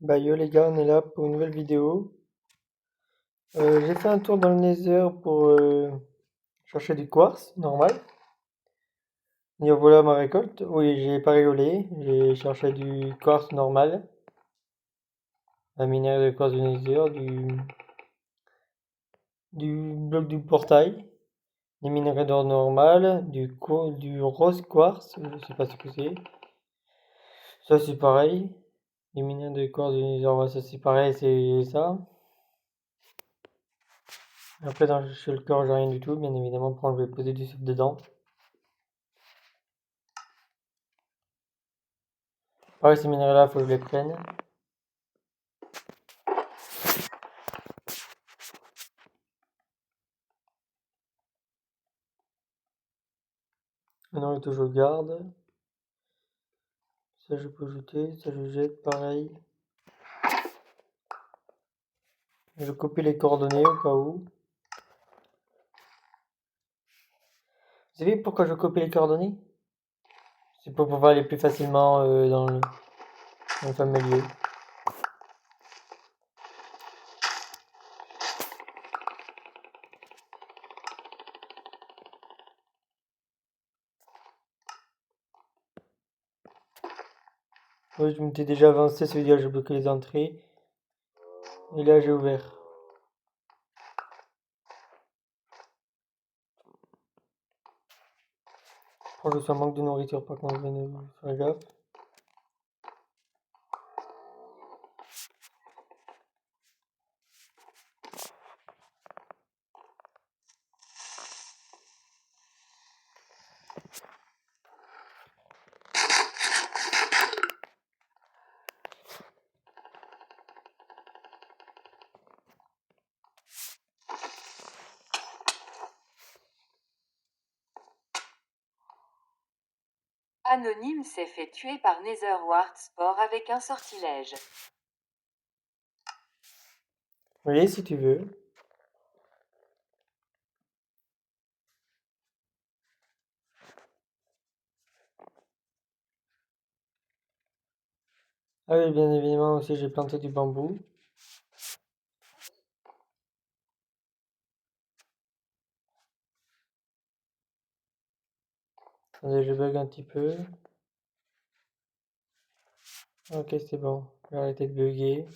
Bah yo les gars, on est là pour une nouvelle vidéo. J'ai fait un tour dans le Nether pour chercher du quartz, normal. Et voilà ma récolte. Oui, j'ai pas rigolé, j'ai cherché du quartz normal, un minerai de quartz du Nether, du bloc du portail, des minerais d'or normal, du rose quartz, je sais pas ce que c'est. Ça c'est pareil. Les minerais de quartz du Nether, ouais, ça c'est pareil, c'est ça. Après dans le shulker, j'ai rien du tout, bien évidemment, pour je vais poser du sel dedans. Pareil, ces minerais-là, faut que je les prenne. Maintenant, je garde. Ça, je peux jeter. Ça, je jette. Pareil. Je copie les coordonnées au cas où. Vous savez pourquoi je copie les coordonnées? C'est pour pouvoir aller plus facilement dans le fameux lieu. Oui, je m'étais déjà avancé, ça veut dire que j'ai bloqué les entrées. Et là, j'ai ouvert. Pour que je sois en manque de nourriture, par contre, je viens de faire gaffe. Anonyme s'est fait tuer par Netherwart Sport avec un sortilège. Oui, si tu veux. Ah oui, bien évidemment, aussi, j'ai planté du bambou. Attendez, je bug un petit peu. Ok, c'est bon. J'ai arrêté de bugger.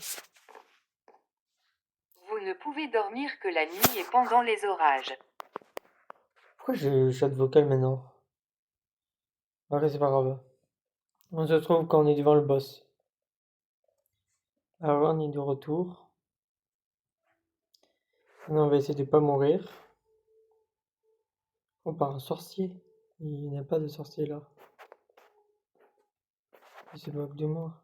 Vous ne pouvez dormir que la nuit et pendant les orages. Pourquoi j'ai le chat vocal maintenant? Ok, c'est pas grave. On se retrouve quand on est devant le boss. Alors on est de retour. Maintenant on va essayer de pas mourir. Oh, par un sorcier. Il n'y a pas de sorcier là. Il se moque de moi.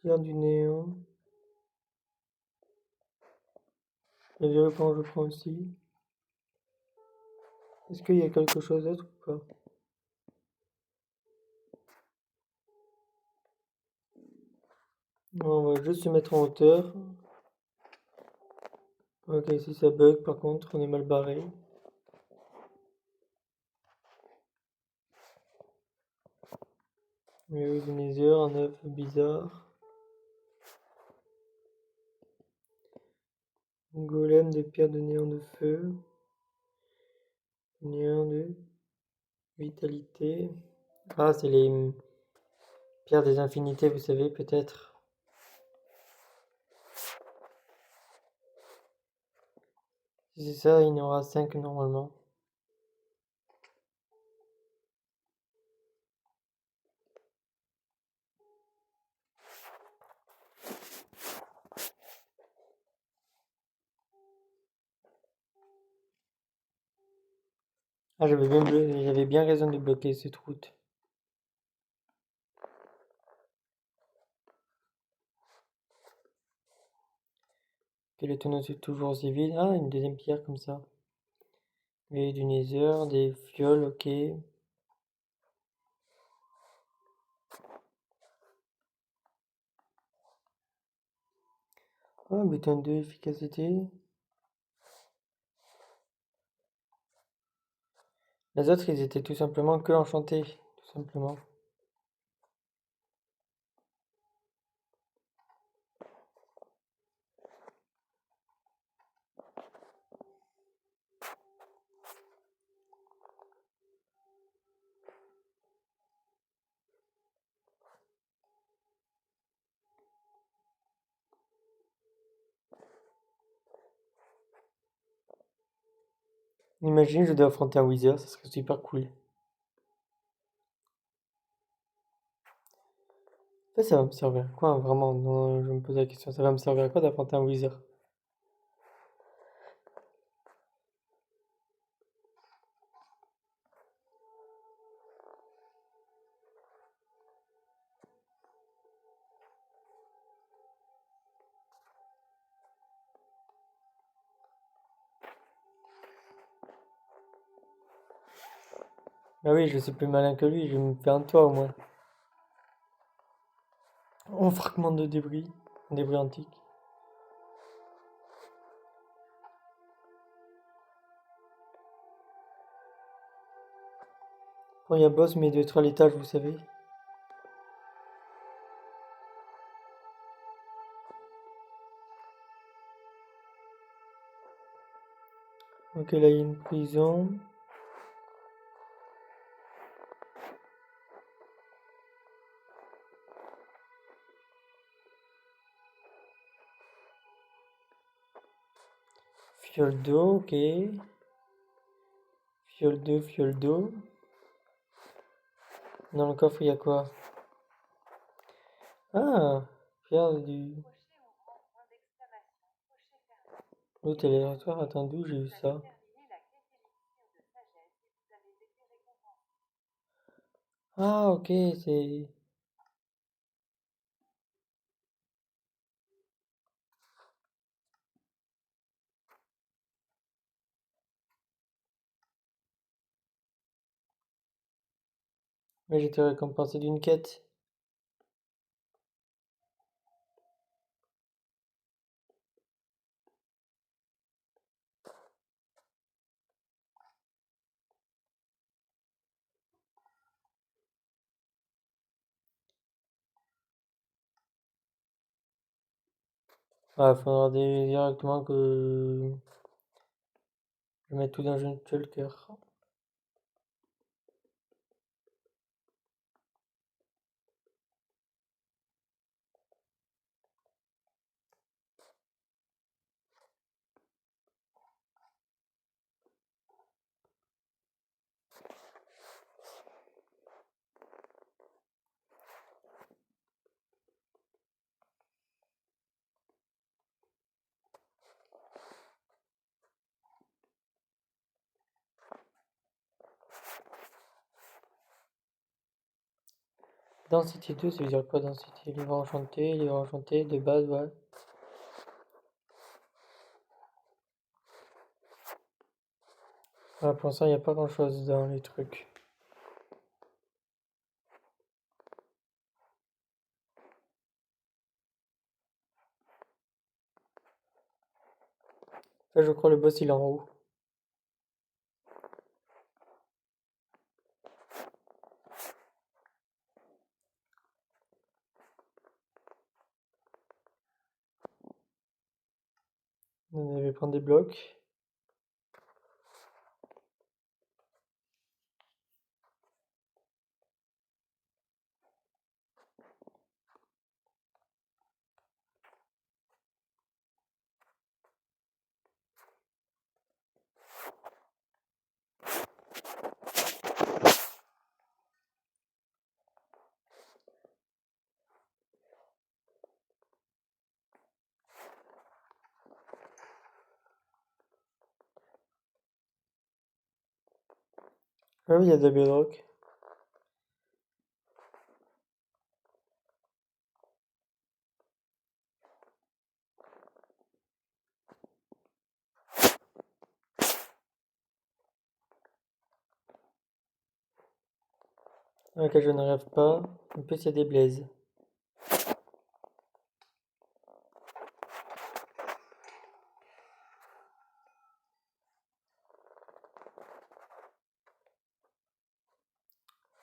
Pierre du néant. La verrue je prends aussi. Est-ce qu'il y a quelque chose d'autre ou pas? Bon, on va juste se mettre en hauteur. Ok, si ça bug par contre, on est mal barré. Mais oui, du nether, un œuf bizarre. Un golem de pierre de néant de feu. Néant de vitalité. Ah, c'est les pierres des infinités, vous savez, peut-être. Si c'est ça, il y en aura 5 normalement. Ah, j'avais bien raison de bloquer cette route. Que le tonneau c'est toujours aussi vide. Ah, une deuxième pierre comme ça. Et du nether, des fioles, ok. Ah, butin 2, efficacité. Les autres, ils étaient tout simplement que enchantés, tout simplement. Imagine, je dois affronter un Wither, ça serait super cool. Ça va me servir à quoi, vraiment? Non, je me pose la question, ça va me servir à quoi d'affronter un Wither? Ah oui, je suis plus malin que lui, je me fais un toit au moins. Oh, fragment de débris, un débris antique. Quand il y a boss, mais il doit être à l'étage, vous savez. Ok, là il y a une prison. Fiole d'eau, ok. Fiole d'eau. Dans le coffre, il y a quoi? Ah, pierre du... L'eau téléporteur, attends, d'où j'ai eu ça? Ah, ok, c'est... Mais j'étais récompensé d'une quête. Ah, faudra directement que je mette tout dans une seule cœur. Densité 2, ça veut dire quoi densité? Livre enchanté, de base, ouais. Ah, pour l'instant, il n'y a pas grand chose dans les trucs. Là, je crois le boss il est en haut. On avait prendre des blocs. Ah oui, il y a de la bedrock. Dans lequel je n'arrive pas. En plus, il y a des blazes.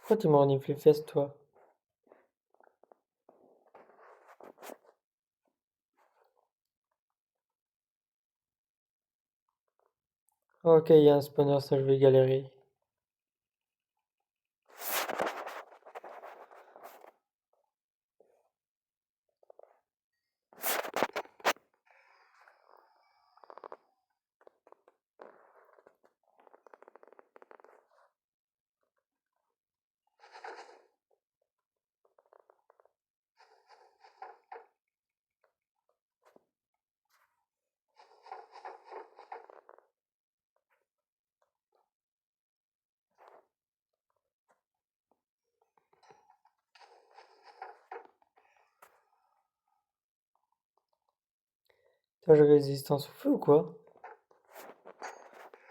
Pourquoi tu m'as reniflé les fesses, toi? Ok, il y a un spawner, ça je vais galérer. Toi, j'ai résistance au feu ou quoi?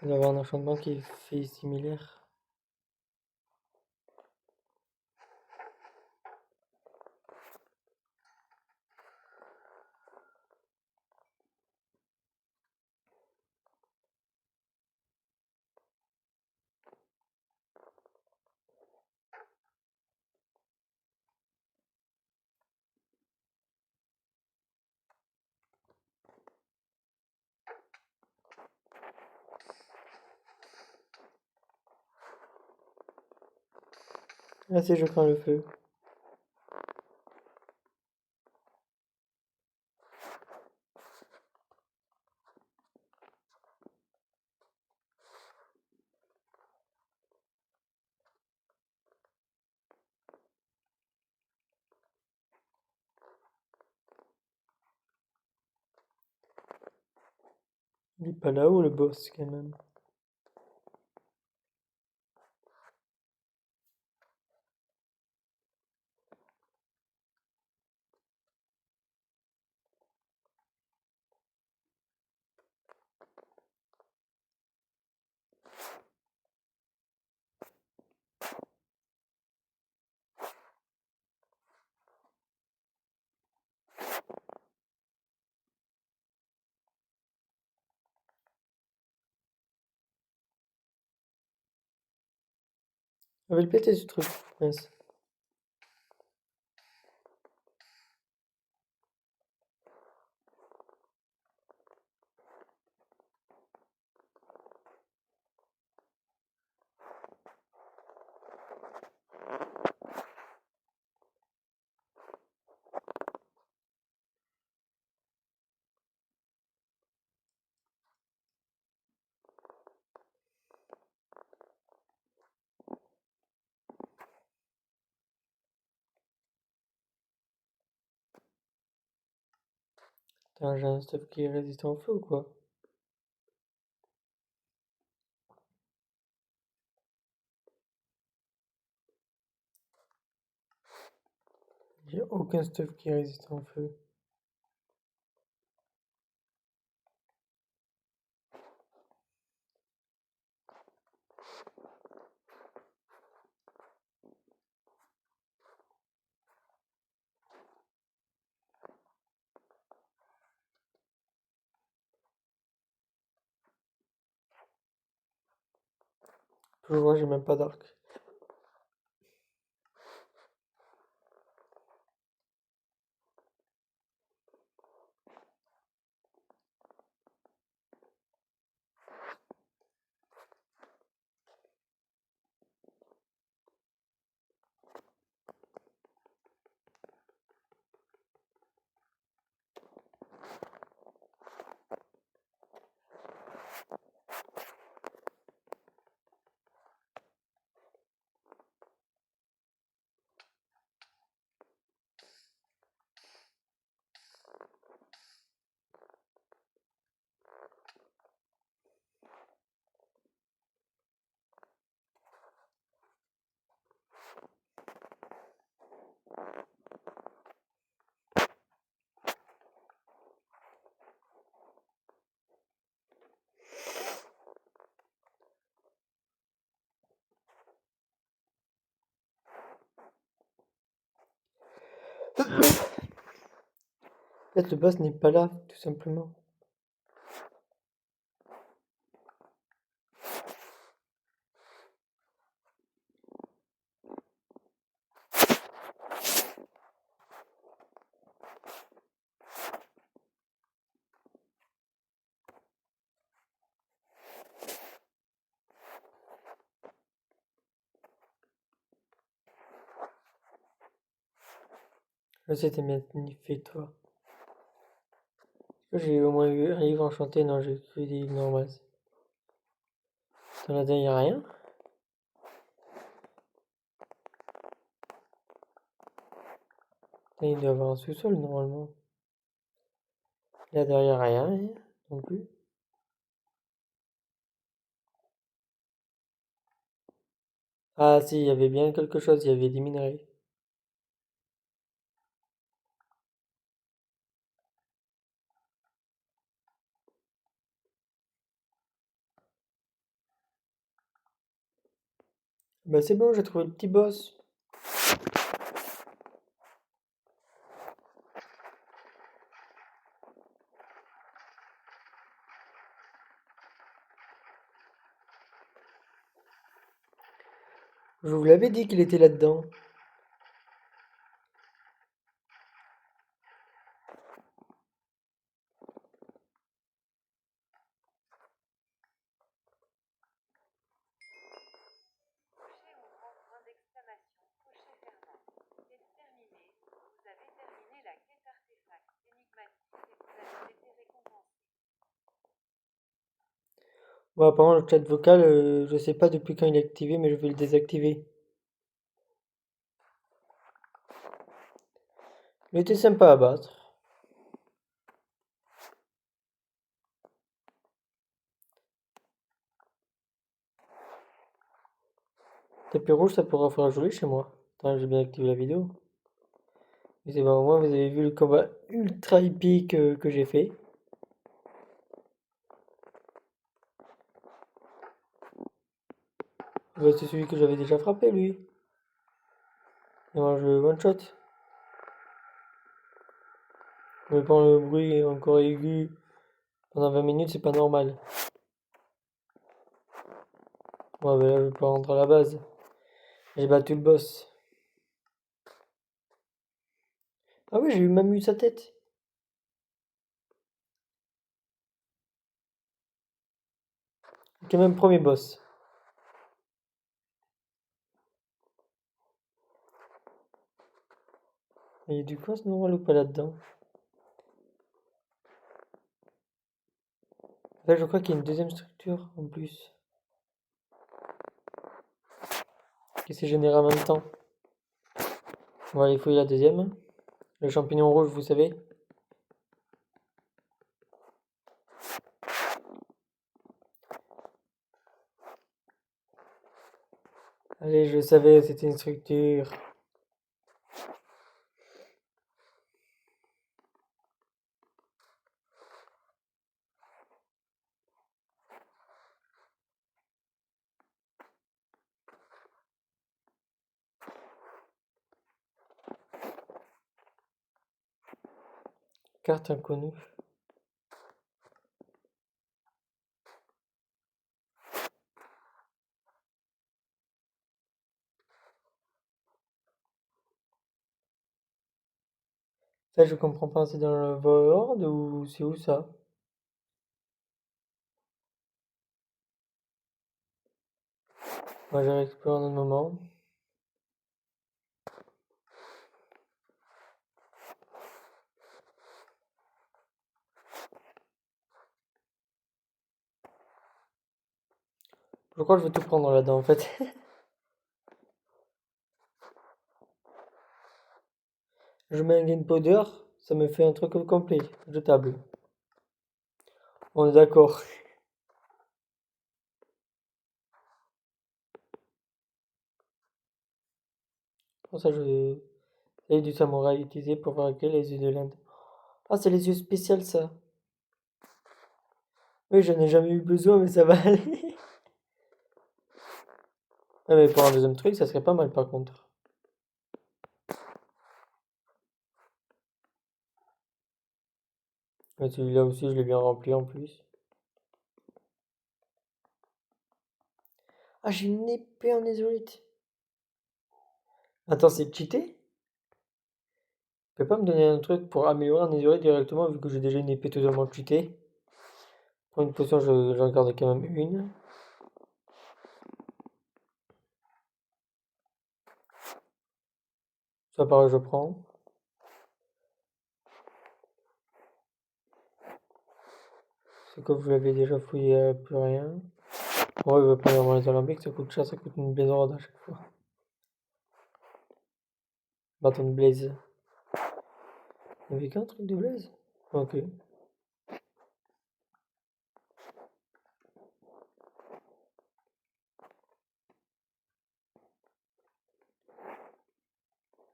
Il doit y avoir un enchantement qui fait similaire. Ah si, je crains le feu. Il est pas là-haut, le boss, quand même. On va le péter, ce truc. Mince. Putain, j'ai un stuff qui est résistant au feu ou quoi? J'ai aucun stuff qui est résistant au feu. Je vois, j'ai même pas d'arc. Peut-être le boss n'est pas là, tout simplement. Je sais, t'aimes bien fait, toi. J'ai au moins eu un livre enchanté, non, j'ai que des livres normaux. Dans là-dedans, y'a rien. Il doit y avoir un sous-sol, normalement. Là, derrière, rien, non plus. Ah, si, il y avait bien quelque chose, il y avait des minerais. Bah, c'est bon, j'ai trouvé le petit boss. Je vous l'avais dit qu'il était là-dedans. Crochet ou grand point d'exclamation, crochet fermant. Quête terminée. Vous avez terminé la quête artefact énigmatique et vous avez été récompensé. Bon, apparemment, le chat vocal, je sais pas depuis quand il est activé, mais je vais le désactiver. Il était sympa à battre. Tapis rouge, ça pourra faire joli chez moi. Attends, j'ai bien activé la vidéo. Mais c'est bon, au moins, vous avez vu le combat ultra épique que j'ai fait. Bah, c'est celui que j'avais déjà frappé, lui. Et moi, je one shot. Mais quand le bruit est encore aigu pendant 20 minutes, c'est pas normal. Ouais, bah là, je vais pas rentrer à la base. J'ai battu le boss. Ah oui, j'ai même eu sa tête. Quand même, premier boss. Il y a du coin, c'est normal ou pas là-dedans? Là, je crois qu'il y a une deuxième structure en plus. Qui s'est générée en même temps. On va aller fouiller la deuxième. Le champignon rouge, vous savez. Allez, je savais, c'était une structure. Carte inconnue. Ça, je comprends pas, c'est dans le World ou c'est où ça? Moi, j'ai réexploré un autre moment. Je crois que je vais tout prendre là-dedans en fait. Je mets un game powder, ça me fait un truc complet, jetable. On est d'accord. Pour ça, je. C'est du samouraï utilisé pour fabriquer les yeux de l'Inde. Ah, c'est les yeux spéciaux ça. Oui, j'en ai jamais eu besoin, mais ça va aller. Ah, mais pour un deuxième truc, ça serait pas mal par contre. Et celui-là aussi, je l'ai bien rempli en plus. Ah, j'ai une épée en netherite. Attends, c'est cheaté? Tu peux pas me donner un truc pour améliorer un netherite directement vu que j'ai déjà une épée totalement cheatée? Pour une potion, j'en garde quand même une. Ça pareil, je prends. Ce que vous l'avez déjà fouillé, plus rien. Ouais, il va prendre les alambics, ça coûte cher, ça coûte une blaiseuse à chaque fois. Bâton de blaze. Il y avait qu'un truc de blaze? Ok.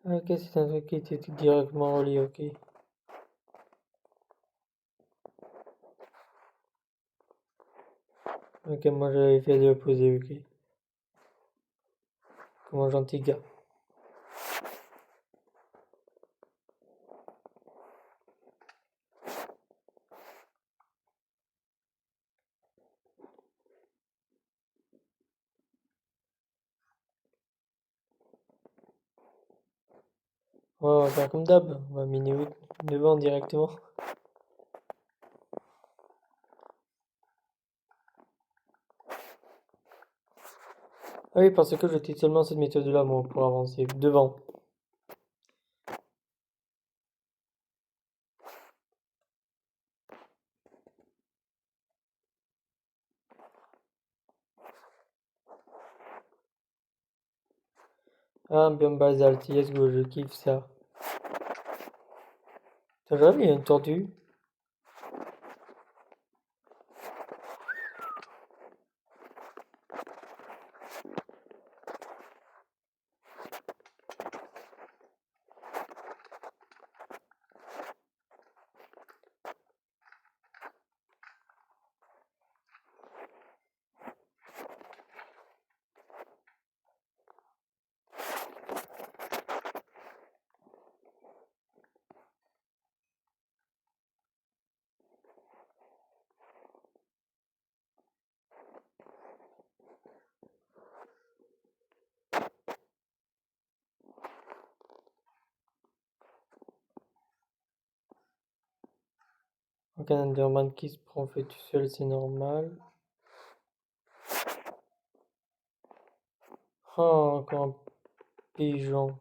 Ok, c'est un truc qui était directement relié, ok. Ok, moi j'avais fait de l'opposé, ok. Comme un gentil gars. Ouais, on va faire comme d'hab, on va miner devant directement. Ah oui, parce que j'utilise seulement cette méthode-là, moi, pour avancer. Devant. Ah, un biome basalte, yes go, je kiffe ça. T'as jamais vu, il y a une tortue? Donc un Enderman qui se prend fait tout seul, c'est normal. Oh, encore un pigeon.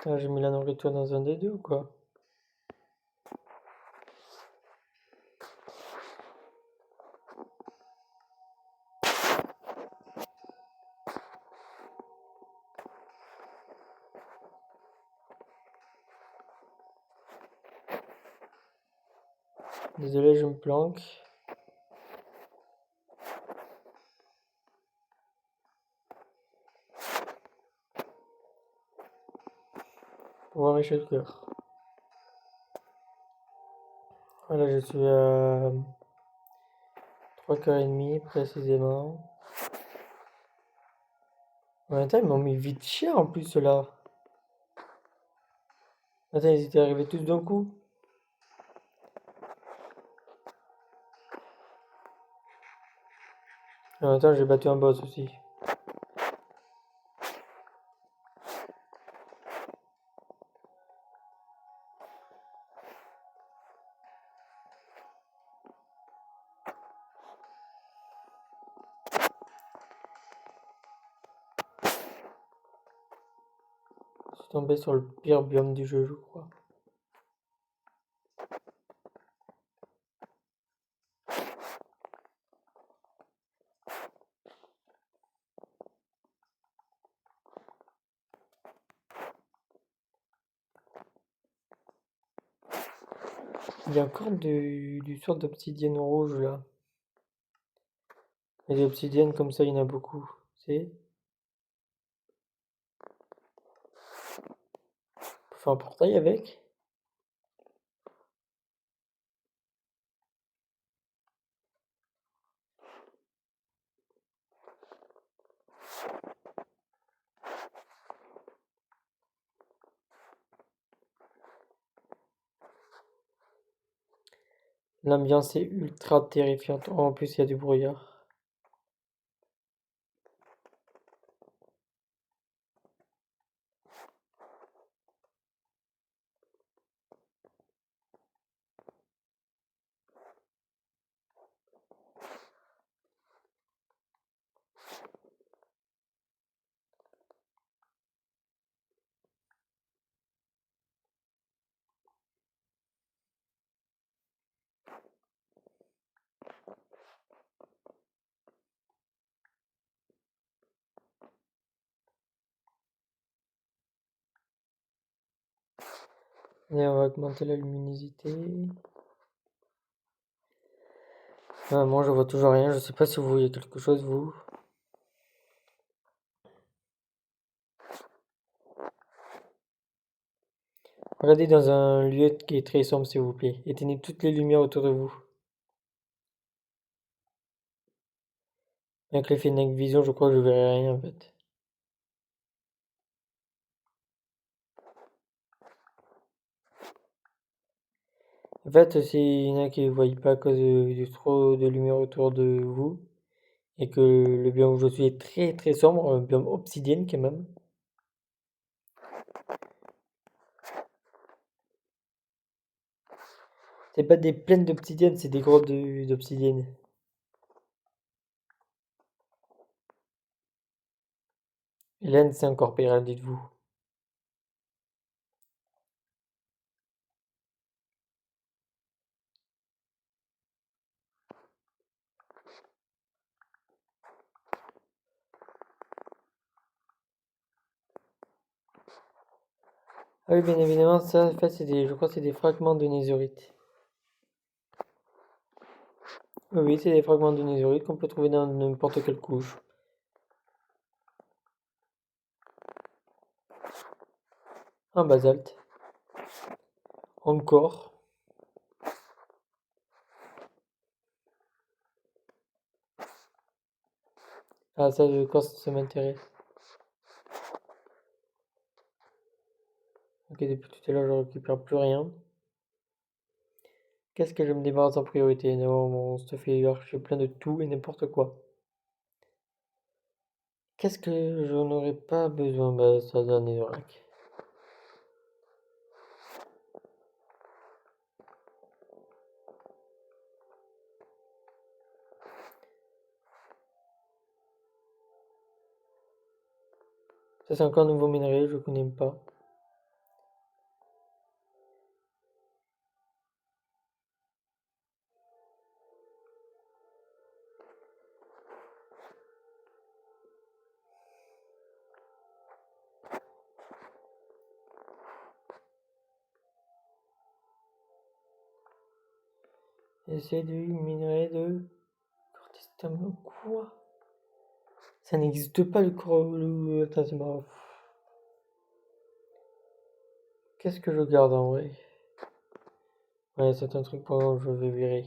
Ah, j'ai mis la nourriture dans un des deux ou quoi? Désolé, je me planque. Pour voir mes shulkers. Voilà, je suis à 3 h 30 précisément. En même temps, ils m'ont mis vite cher en plus ceux-là. Attends, ils étaient arrivés tous d'un coup. En même temps, j'ai battu un boss aussi. Je suis tombé sur le pire biome du jeu, je crois. Il y a encore du sort d'obsidienne rouge là. Et des obsidiennes comme ça, il y en a beaucoup. C'est. On peut faire un portail avec. L'ambiance est ultra terrifiante. Oh, en plus, il y a du brouillard. Et on va augmenter la luminosité. Moi, je vois toujours rien. Je sais pas si vous voyez quelque chose, vous. Regardez dans un lieu qui est très sombre, s'il vous plaît. Éteignez toutes les lumières autour de vous. Avec l'effet Night Vision, je crois que je verrai rien en fait. En fait, s'il y en a qui ne voient pas à cause de trop de lumière autour de vous, et que le biome où je suis est très très sombre, un biome obsidienne quand même. C'est pas des plaines d'obsidienne, c'est des grottes d'obsidienne. L'Inde, c'est encore pire, dites-vous. Ah oui, bien évidemment, ça, en fait, je crois que c'est des fragments de nézurite. Oui, c'est des fragments de nézurite qu'on peut trouver dans n'importe quelle couche. Un basalte. Encore. Ah, ça, de quoi ça m'intéresse. Ok, depuis tout à l'heure, je récupère plus rien. Qu'est-ce que je me débarrasse en priorité? Non, mon stuff est archi plein de tout et n'importe quoi. Qu'est-ce que je n'aurais pas besoin? Bah, ça donne des oracle. Ça, c'est encore un nouveau minerai, je connais pas. Et c'est du minerai de cortistamine. Quoi? Ça n'existe pas le Attends, c'est marrant. Qu'est-ce que je garde en vrai? Ouais, c'est un truc pendant que je vais virer.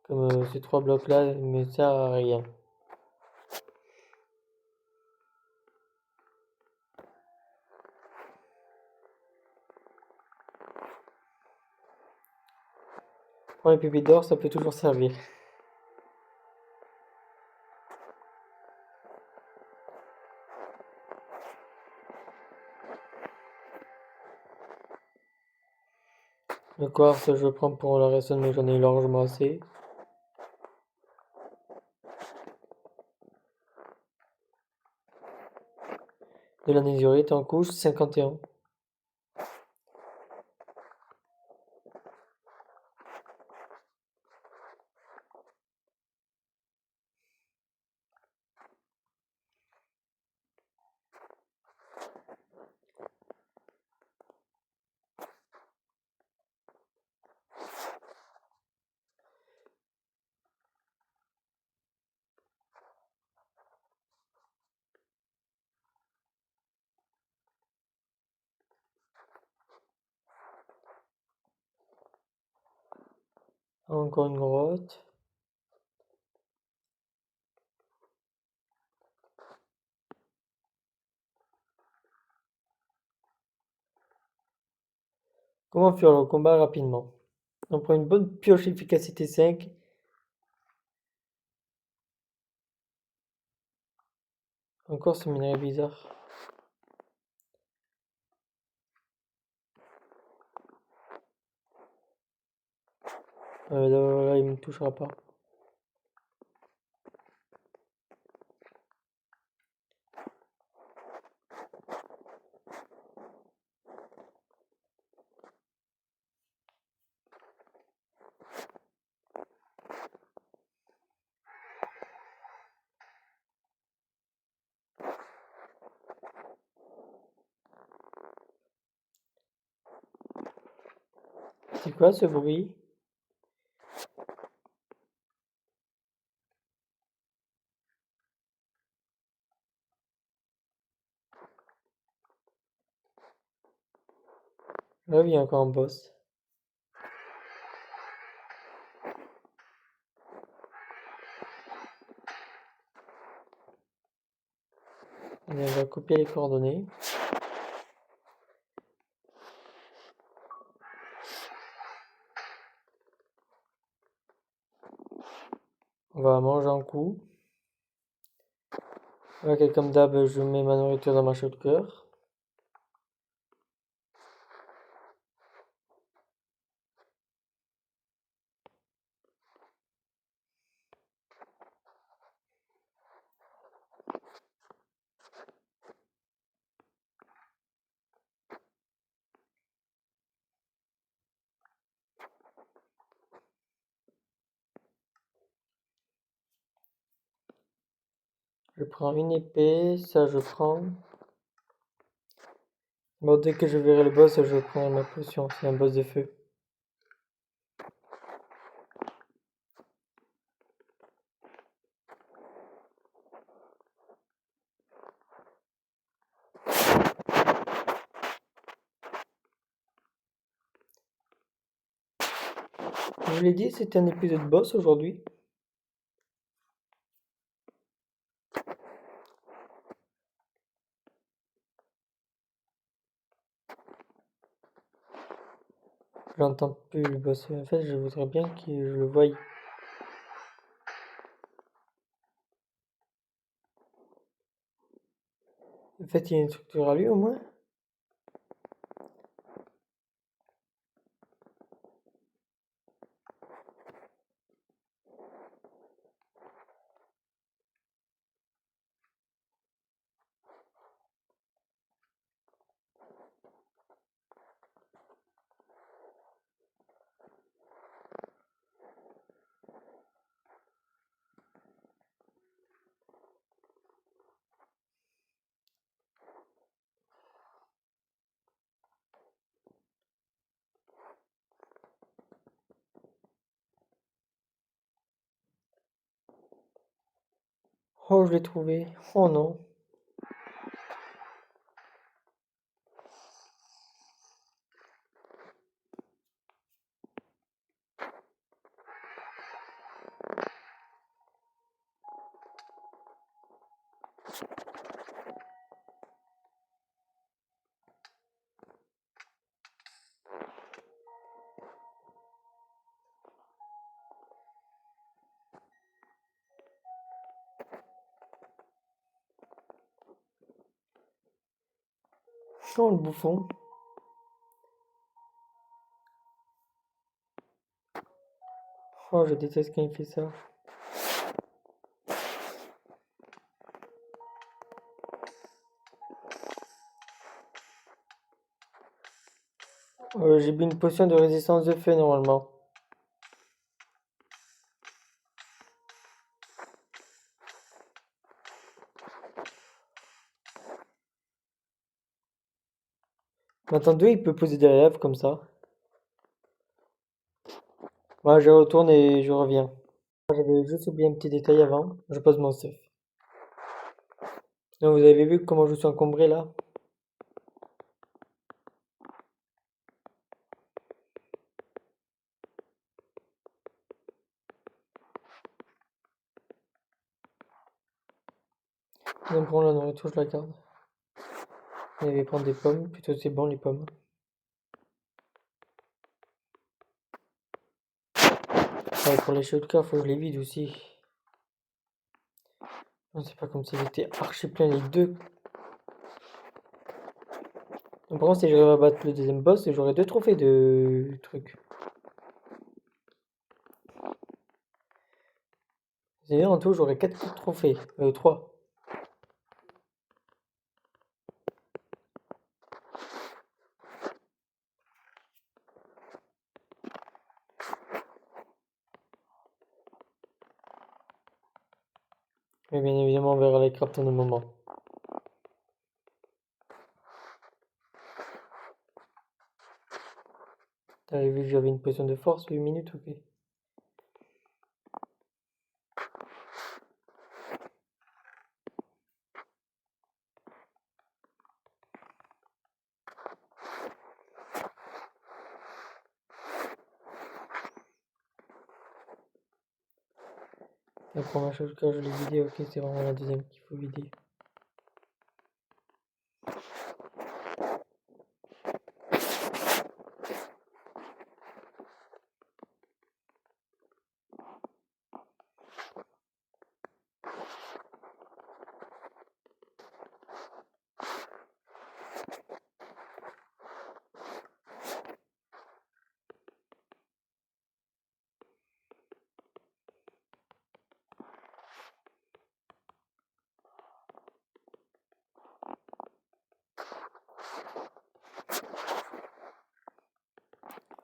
Comme ces trois blocs là, mais ça à rien. Pour les pépites d'or, ça peut toujours servir. Le quartz, je prends pour la reste, mais j'en ai largement assez. De la nésiorite en couche, 51. Encore une grotte. Comment fuir le combat rapidement? On prend une bonne pioche efficacité 5. Encore ce minerai bizarre. Là, il me touchera pas. C'est quoi ce bruit? Là, il y a encore un boss. On va copier les coordonnées. On va manger un coup. Ok, comme d'hab, je mets ma nourriture dans ma shotgun. Je prends une épée, ça je prends. Bon, dès que je verrai le boss, je prends ma potion. C'est un boss de feu. Je vous l'ai dit, c'était un épisode boss aujourd'hui. J'entends plus le boss. En fait, je voudrais bien que je le voie. En fait, il y a une structure à lui au moins. Oh, je l'ai trouvé. Oh non. Oh, le bouffon. Oh, je déteste quand il fait ça. J'ai bu une potion de résistance de feu normalement. Maintenant, d'où il peut poser des rêves comme ça? Moi, je retourne et je reviens. J'avais juste oublié un petit détail avant. Je pose mon stuff. Donc, vous avez vu comment je suis encombré là? Donc, prendre la nourriture, je la garde. Je vais prendre des pommes. Plutôt, c'est bon les pommes. Ouais, pour les shotguns, faut que je les vide aussi. Non, c'est pas comme s'il était archi plein les deux. Donc, par contre, si j'arrive à battre le deuxième boss, j'aurai 2 trophées de trucs. C'est-à-dire en tout, j'aurai 4 trophées. 3. Mais bien évidemment, on verra les crafts en un moment. T'avais vu que j'avais une potion de force, 8 minutes, ok. La première chose que je l'ai vidé, ok, c'est vraiment la deuxième qu'il faut vider.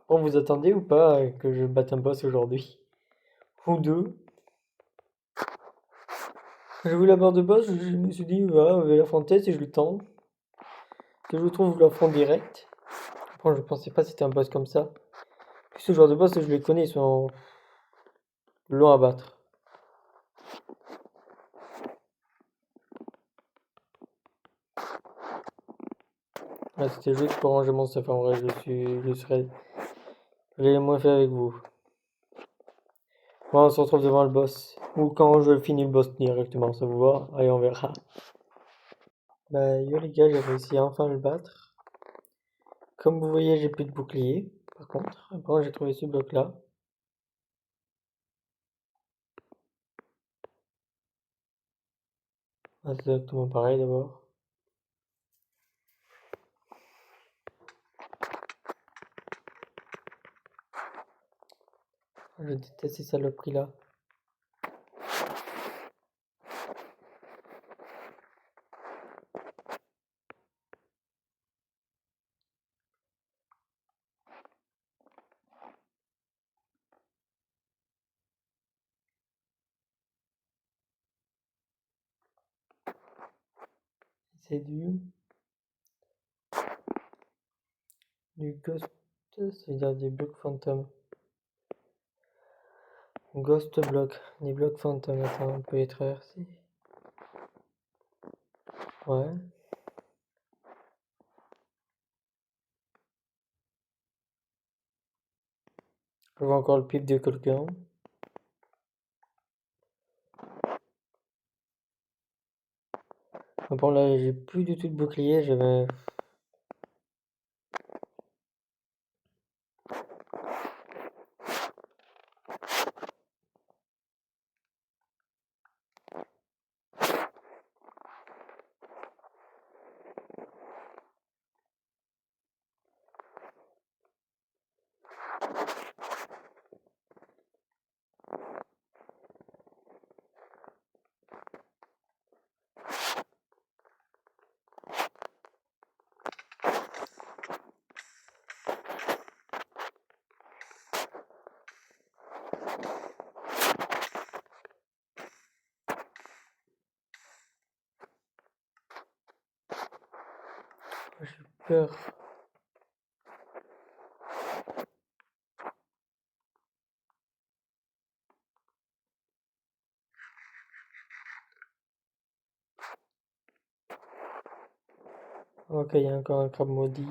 Bon, vous attendez ou pas que je batte un boss aujourd'hui? Ou deux? J'ai vu la barre de boss, je me suis dit, voilà, je vais l'affronter si je le tente. Si je le trouve, je l'affronte direct. Après, je pensais pas que c'était un boss comme ça. Puis ce genre de boss, je les connais, ils sont longs à battre. Là, c'était juste pour ranger mon stuff. En vrai, je l'ai moins fait avec vous. Bon, on se retrouve devant le boss. Ou quand je finis le boss directement, ça vous va? Allez, on verra. Bah, yo les gars, j'ai réussi à enfin le battre. Comme vous voyez, j'ai plus de bouclier. Par contre, après, j'ai trouvé ce bloc-là. Ah, c'est exactement pareil d'abord. Je déteste ces saloperies-là. C'est du ghost, c'est-à-dire des blocs fantômes. Ghost block, des blocs fantômes. Attends, on peut les traverser. Ouais. Je vois encore le pif de quelqu'un. Bon là, j'ai plus du tout de bouclier. J'avais. J'ai peur. Ok, il y a encore un crabe maudit.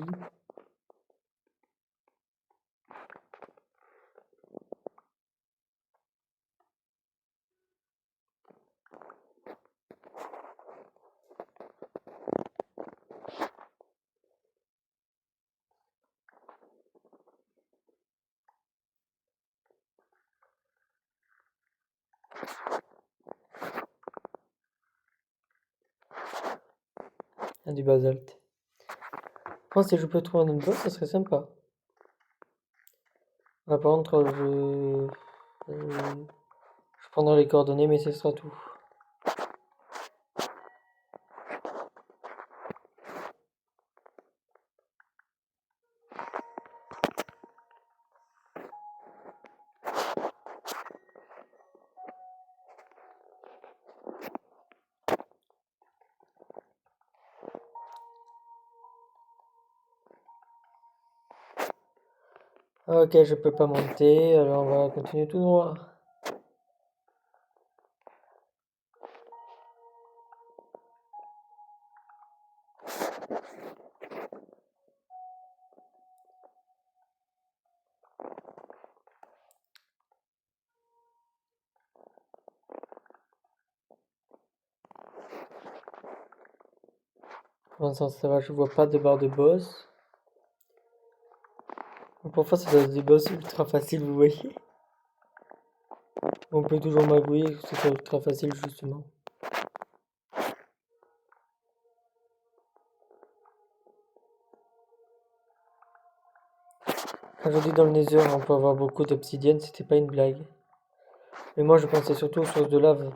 du basalte. Je pense que si je peux trouver un autre boss, ça serait sympa. Là, par contre, je prendrai les coordonnées, mais ce sera tout. Ok, je peux pas monter, alors on va continuer tout droit. Pour l'instant, ça va, je vois pas de barre de boss. Parfois, ça doit être des boss ultra faciles, vous voyez. On peut toujours magouiller, que ce soit ultra facile, justement. Quand je dis dans le Nether, on peut avoir beaucoup d'obsidienne, c'était pas une blague. Mais moi, je pensais surtout aux sources de lave.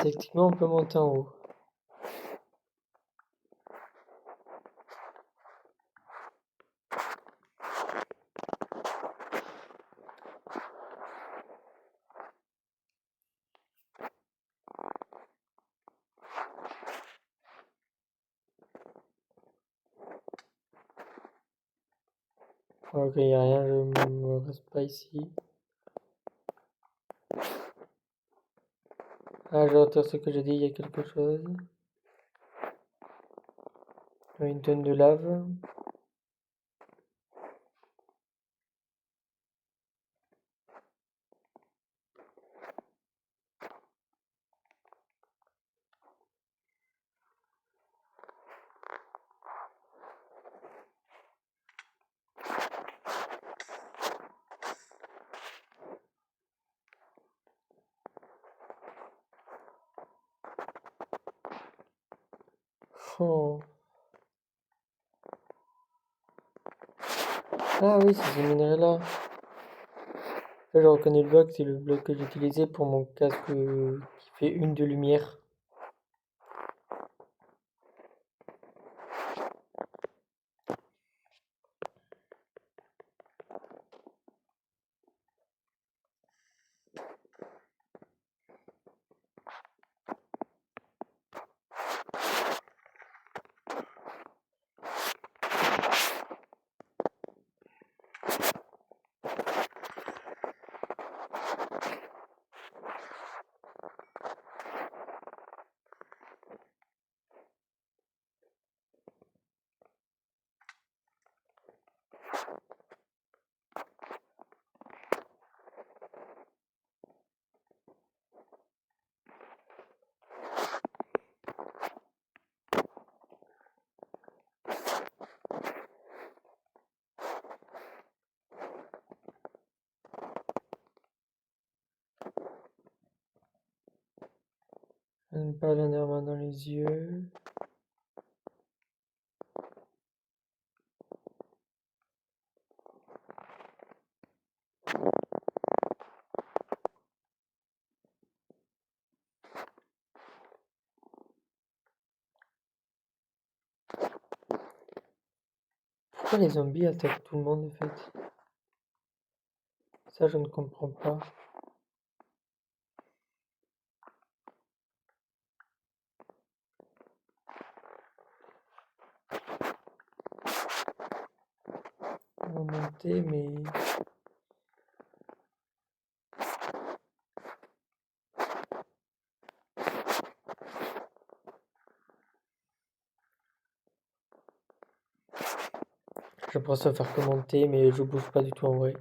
Techniquement, on peut monter en haut. Ok, y a rien, je me reste pas ici. Ah, je retire ce que j'ai dit, il y a quelque chose. Une tonne de lave. Oh. Ah oui, c'est ce minerai-là. Là, je reconnais le bloc, c'est le bloc que j'utilisais pour mon casque qui fait une de lumière. Pas l'enderman dans les yeux. Pourquoi les zombies attaquent tout le monde en fait? Ça, je ne comprends pas. comment monter, mais... Je pense à faire commenter, mais je bouge pas du tout en vrai.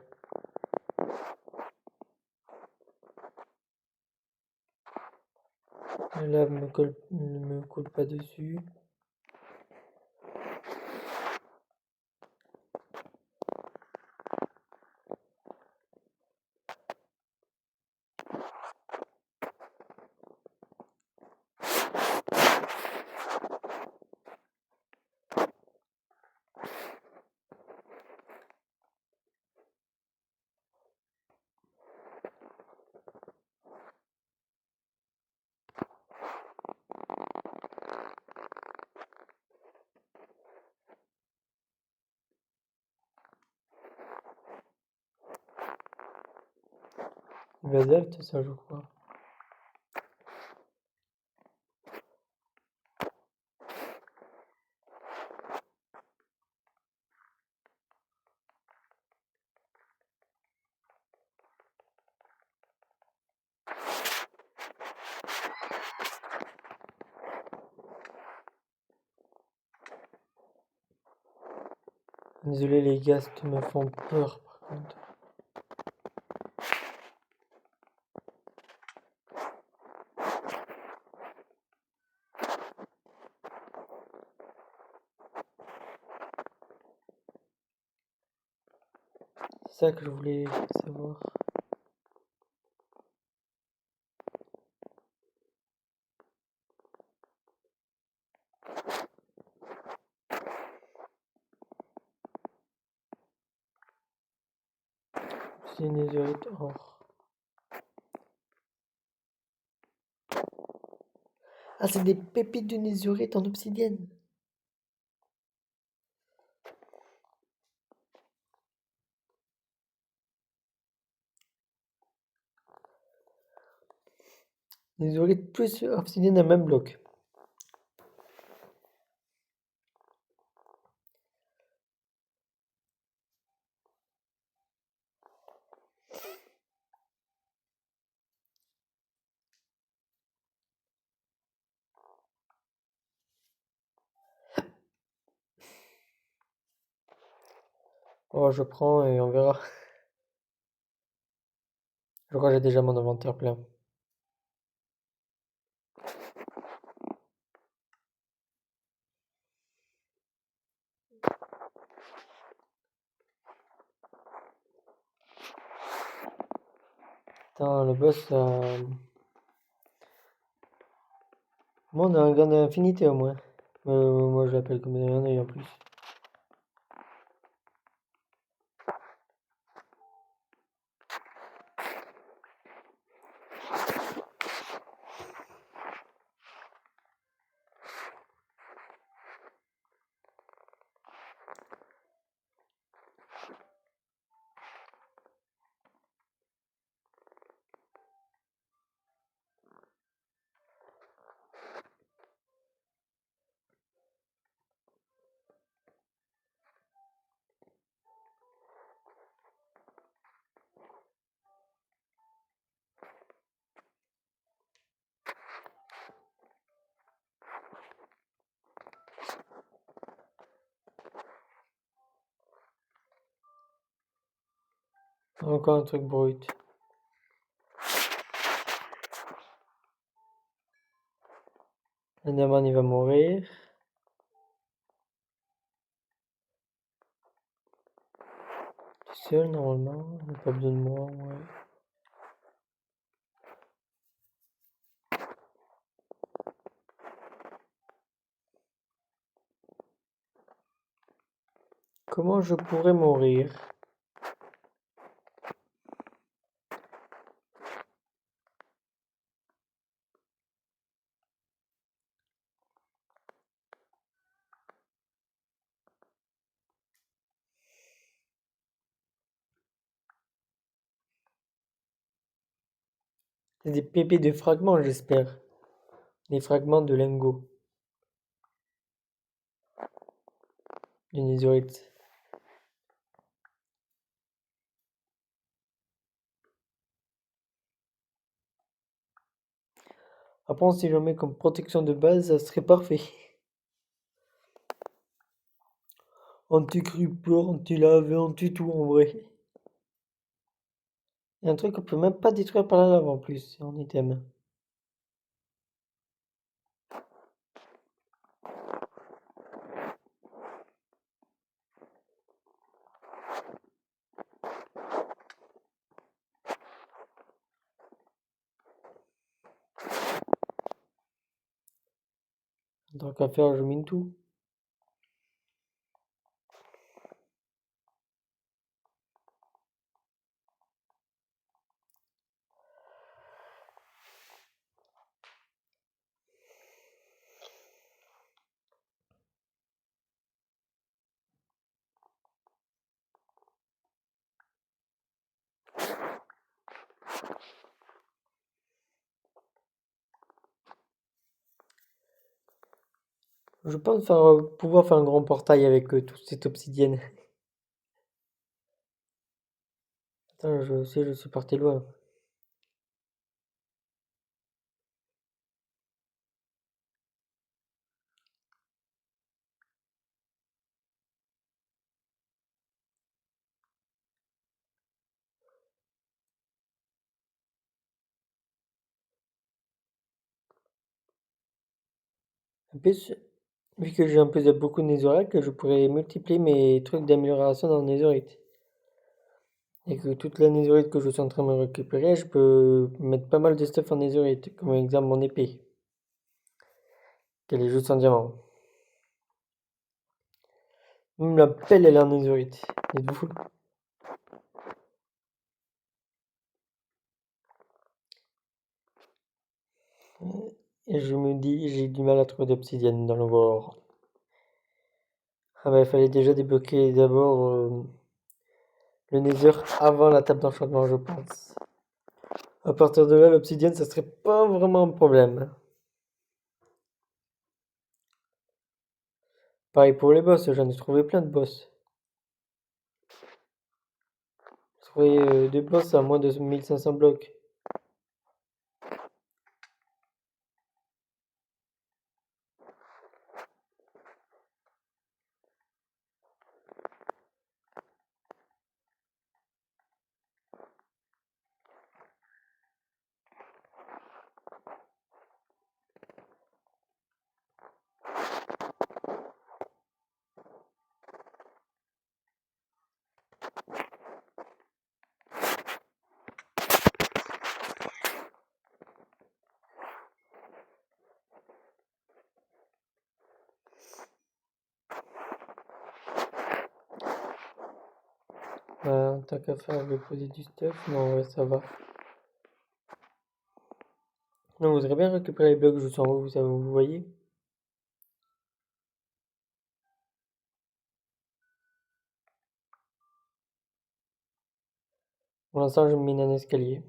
La lave ne me coule pas dessus. Basalte, ça je crois. Désolé les ghasts me font peur par contre. C'est ça que je voulais savoir. C'est une netherite or. Ah, c'est des pépites de netherite en obsidienne. Netherite plus obsidienne dans le même bloc. Oh, je prends et on verra. Je crois que j'ai déjà mon inventaire plein. Attends, le boss, moi on a un gain d'infinité au moins. Moi je l'appelle comme un œil en plus. Encore un truc brut. Enderman il va mourir. Tout seul normalement, il n'a pas besoin de moi, ouais. Comment je pourrais mourir? C'est des pépés de fragments, j'espère. Des fragments de lingots. De netherite. Après, si je le mets comme protection de base, ça serait parfait. Anti-creeper, anti-lave, anti-tout en vrai. Il y a un truc qu'on peut même pas détruire par la lave en plus, en item. Tant qu'à faire, je mine tout. Je pense pouvoir faire un grand portail avec toute cette obsidienne. Attends, je sais, je suis parti loin. En plus, vu que j'ai un peu de beaucoup de netherrack, je pourrais multiplier mes trucs d'amélioration dans le netherite. Et que toute la netherite que je suis en train de me récupérer, je peux mettre pas mal de stuff en netherite. Comme exemple mon épée, qu'elle est juste en diamant. Même la pelle, elle est en netherite. Êtes-vous fou? Et je me dis, j'ai du mal à trouver d'obsidienne dans le world. Ah bah, il fallait déjà débloquer d'abord le nether avant la table d'enchantement, je pense. À partir de là, l'obsidienne, ça serait pas vraiment un problème. Pareil pour les boss, j'en ai trouvé plein de boss. J'ai trouvé des boss à moins de 1500 blocs. Tant qu'à faire, je vais poser du stuff. Non, ouais, ça va. Non, vous voudrez bien récupérer les blocs juste en haut, vous voyez? Pour l'instant, je mine un escalier.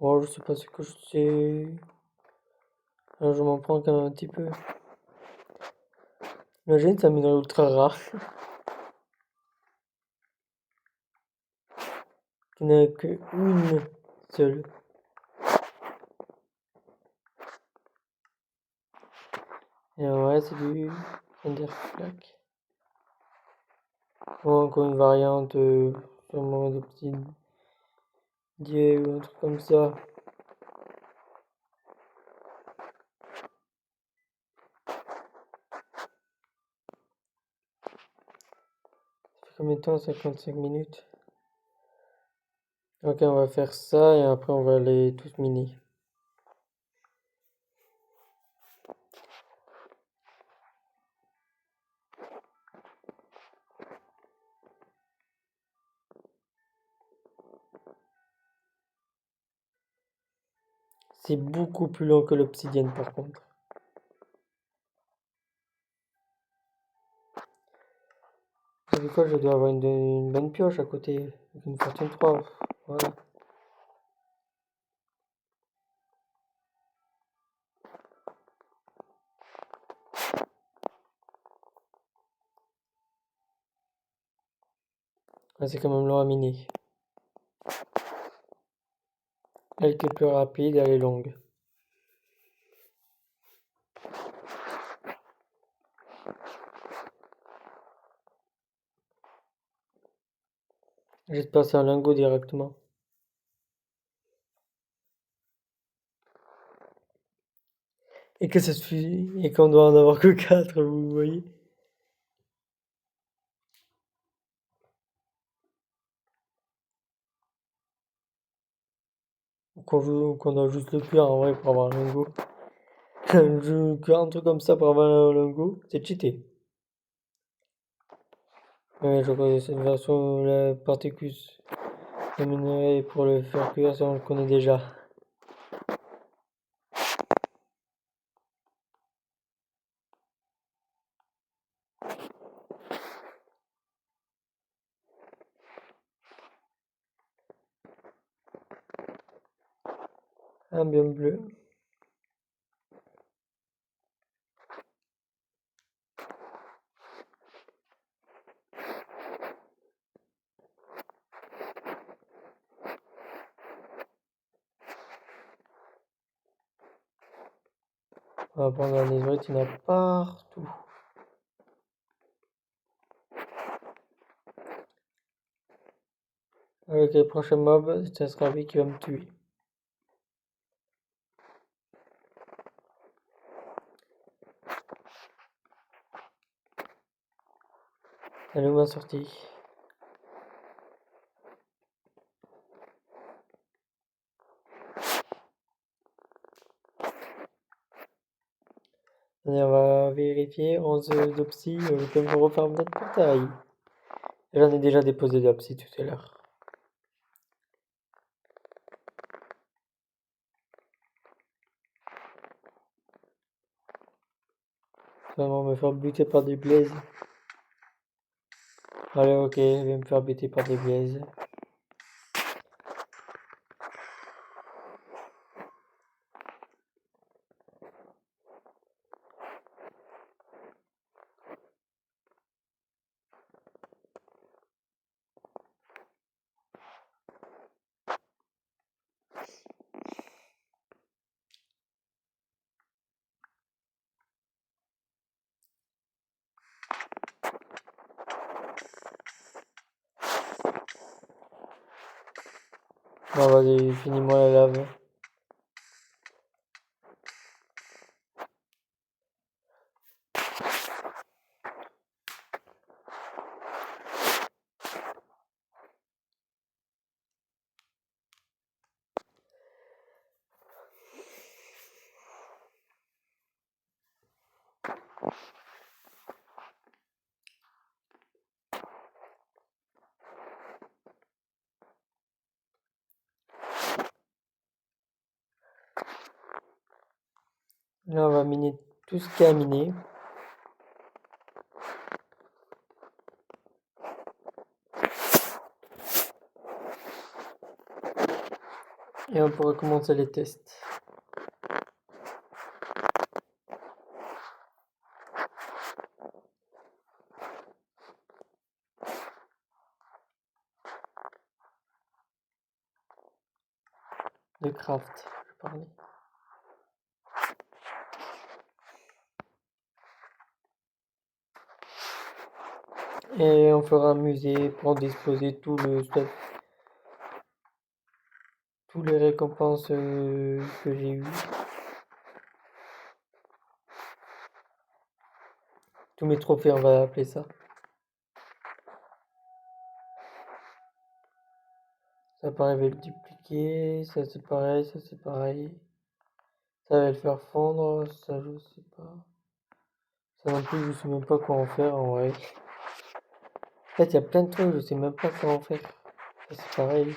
Oh, je sais pas ce que je sais. Alors, je m'en prends quand même un petit peu. Imagine, c'est un minerai ultra rare. Qui n'a que une seule. Et ouais, c'est du Enderflack. Ou encore une variante, sûrement d'obsidienne ou un truc comme ça. Ça fait combien de temps? 55 minutes. Ok, on va faire ça et après on va aller tous miner. C'est beaucoup plus long que l'obsidienne par contre. Vous savez quoi, je dois avoir une bonne pioche à côté. Avec une fortune 3. Voilà. Ouais, c'est quand même long à miner. Elle qui est plus rapide, elle est longue. J'ai passé un lingot directement. Et que ça suffit, et qu'on doit en avoir que 4, vous voyez. Qu'on a juste le cuir en vrai pour avoir un lingot. Un truc comme ça pour avoir un lingot, c'est cheaté. Ouais, je connais cette version, la Particus, le minerai pour le faire cuire, ça on le connaît déjà. Un bien bleu. On va prendre un netherite, il y en a partout. Avec les prochains mobs, ça sera lui qui va me tuer. Elle est où ma sortie? Allez, on va vérifier. 11 d'opsie, je peux me refaire notre portail. J'en ai déjà déposé d'opsie tout à l'heure. Vraiment me faire buter par des blazes. Allez, ok, je vais me faire buter par des blazes. Bon, vas-y, finis-moi la lave. Là, on va miner tout ce qu'il y a à miner. Et on pourra commencer les tests. De craft, je parlais. Et on fera un musée pour disposer tout le stuff. Toutes les récompenses que j'ai eues. Tous mes trophées, on va appeler ça. Ça pareil, va le dupliquer. Ça c'est pareil, ça c'est pareil. Ça va le faire fondre. Ça, je sais pas. Ça non plus, je sais même pas quoi en faire en vrai. En fait, il y a plein de trucs, je sais même pas quoi en faire. Ça c'est pareil.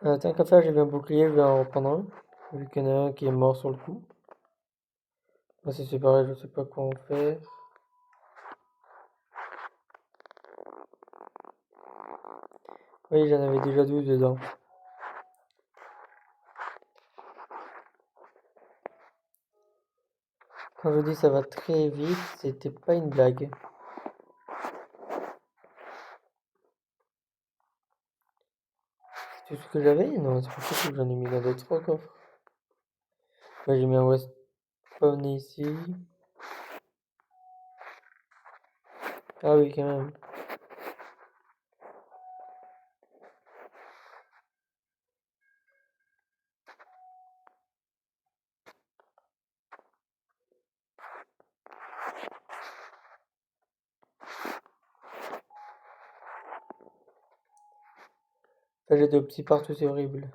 Tant qu'à faire, j'ai vu un bouclier, je vais en reprendre un. Vu qu'il y en a un qui est mort sur le coup. Moi, c'est pareil, je sais pas quoi en faire. Oui, j'en avais déjà 12 dedans. Quand je dis ça va très vite, c'était pas une blague. C'est tout ce que j'avais? Non, c'est pas possible, j'en ai mis dans d'autres coffres. Ouais, j'ai mis un West Spawn ici. Ah oui, quand même. Enfin, j'ai deux petits partout, c'est horrible.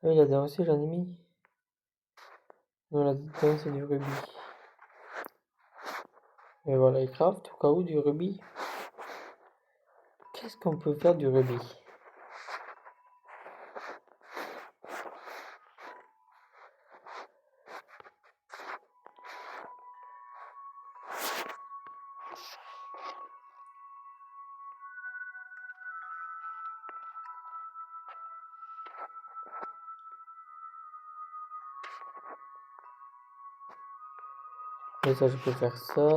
Ah oui, là-dedans aussi, j'en ai mis. Non, là-dedans, c'est du rubis. Et voilà, il craft au cas où du rubis. Qu'est-ce qu'on peut faire du rubis? Et ça, je peux faire ça.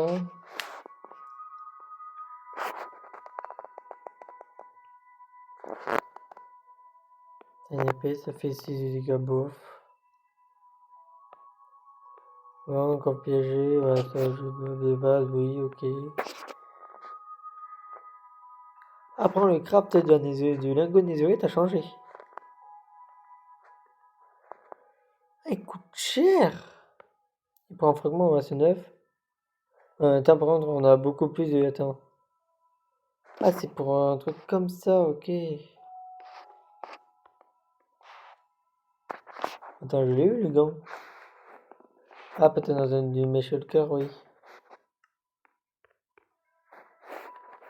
Un épée, ça fait 6 dégâts bof. Ouais, encore piégé, ouais, ça, je des bases, oui, ok. Après, le craft du lingot nézérite a changé. Ah, il coûte cher! Et pour un fragment, ouais, c'est 9. Attends, par contre, on a beaucoup plus de. Attends. Ah, c'est pour un truc comme ça, ok. Attends, je l'ai eu, le gant. Ah, peut-être dans un du Meshulker, oui.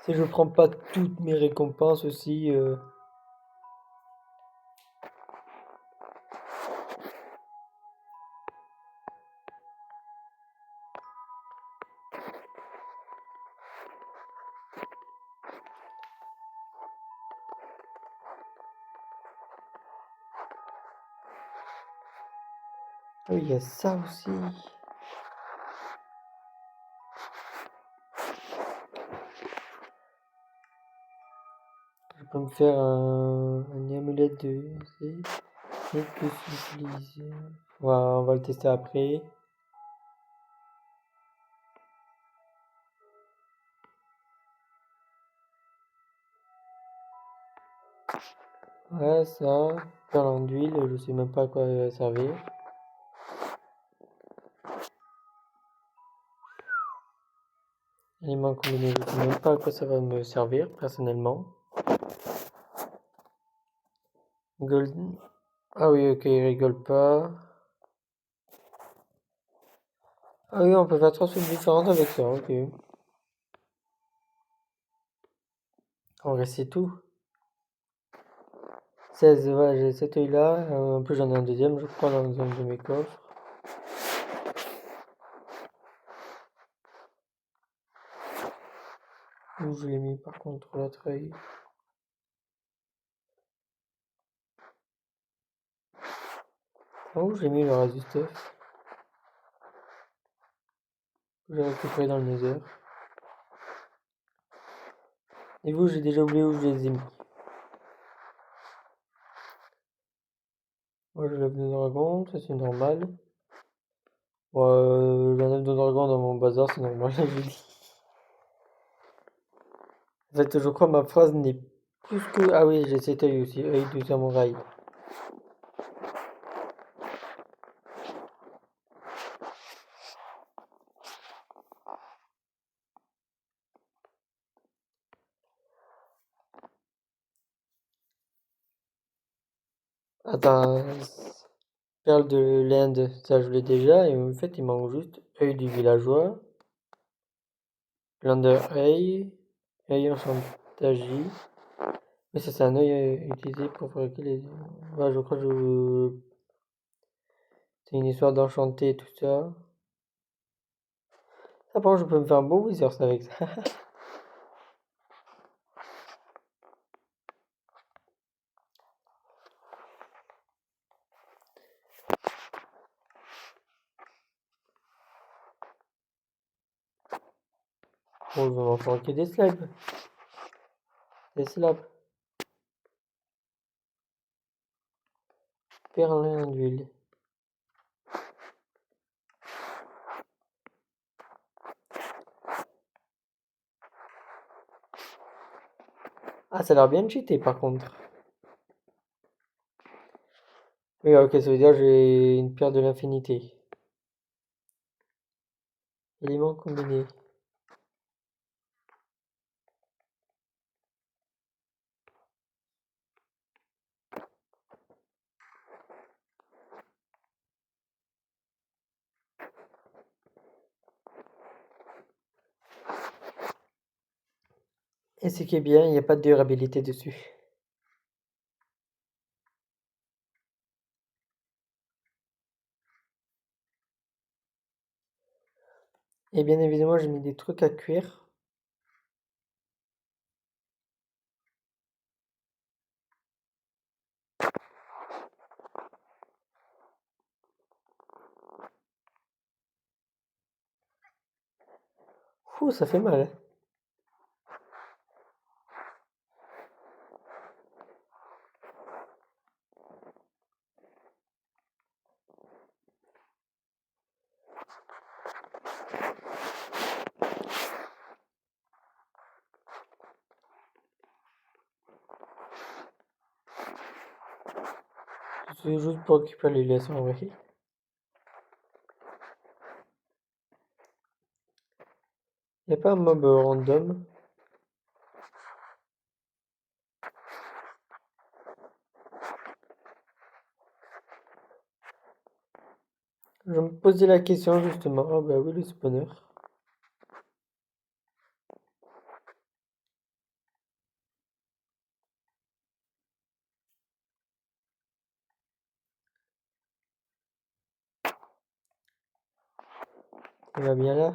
Si je prends pas toutes mes récompenses aussi. Oui, il y a ça aussi. Je peux me faire un amulette de. Et que s'utiliser. On va le tester après. Ouais, ça. Perlant d'huile, je sais même pas à quoi elle va servir. Aliment combiné, je sais même pas à quoi ça va me servir, personnellement. Golden. Ah oui, ok, il rigole pas. Ah oui, on peut faire 3 choses différentes avec ça, ok. En vrai, c'est tout. 16, ouais, j'ai cet œil-là. En plus, j'en ai un deuxième, je crois, dans un de mes coffres. Où je l'ai mis, par contre, l'autre œil. Où j'ai mis le reste du stuff? J'ai récupéré dans le nether. Et vous, j'ai déjà oublié où je les ai mis. Moi, je lève de dragon, ça c'est normal. Ouais, j'ai un œuf de dragon dans mon bazar, c'est normal, je dis. En fait, je crois que ma phrase n'est plus que. Ah oui, j'ai cet œil aussi, œil du samouraï. Attends, perle de l'Inde, ça je l'ai déjà, et en fait, il manque juste œil du villageois, Lander œil, œil enchantagie. Mais ça, c'est un œil utilisé pour fabriquer les. Ouais, je crois que je. C'est une histoire d'enchanté, tout ça. Ça, par contre, je peux me faire un beau Wizards avec ça. Bon, je vais m'en faire que des slabs. Des slabs. Perlin d'huile. Ah, ça a l'air bien cheaté par contre. Oui, ok, ça veut dire que j'ai une pierre de l'infinité. Éléments combinés. Et ce qui est bien, il n'y a pas de durabilité dessus. Et bien évidemment, j'ai mis des trucs à cuire. Ouh, ça fait mal. C'est juste pour récupérer les laisses en vrai. Il n'y a pas un mob random. Je me posais la question justement. Ah bah oui, le spawner. Il va bien là.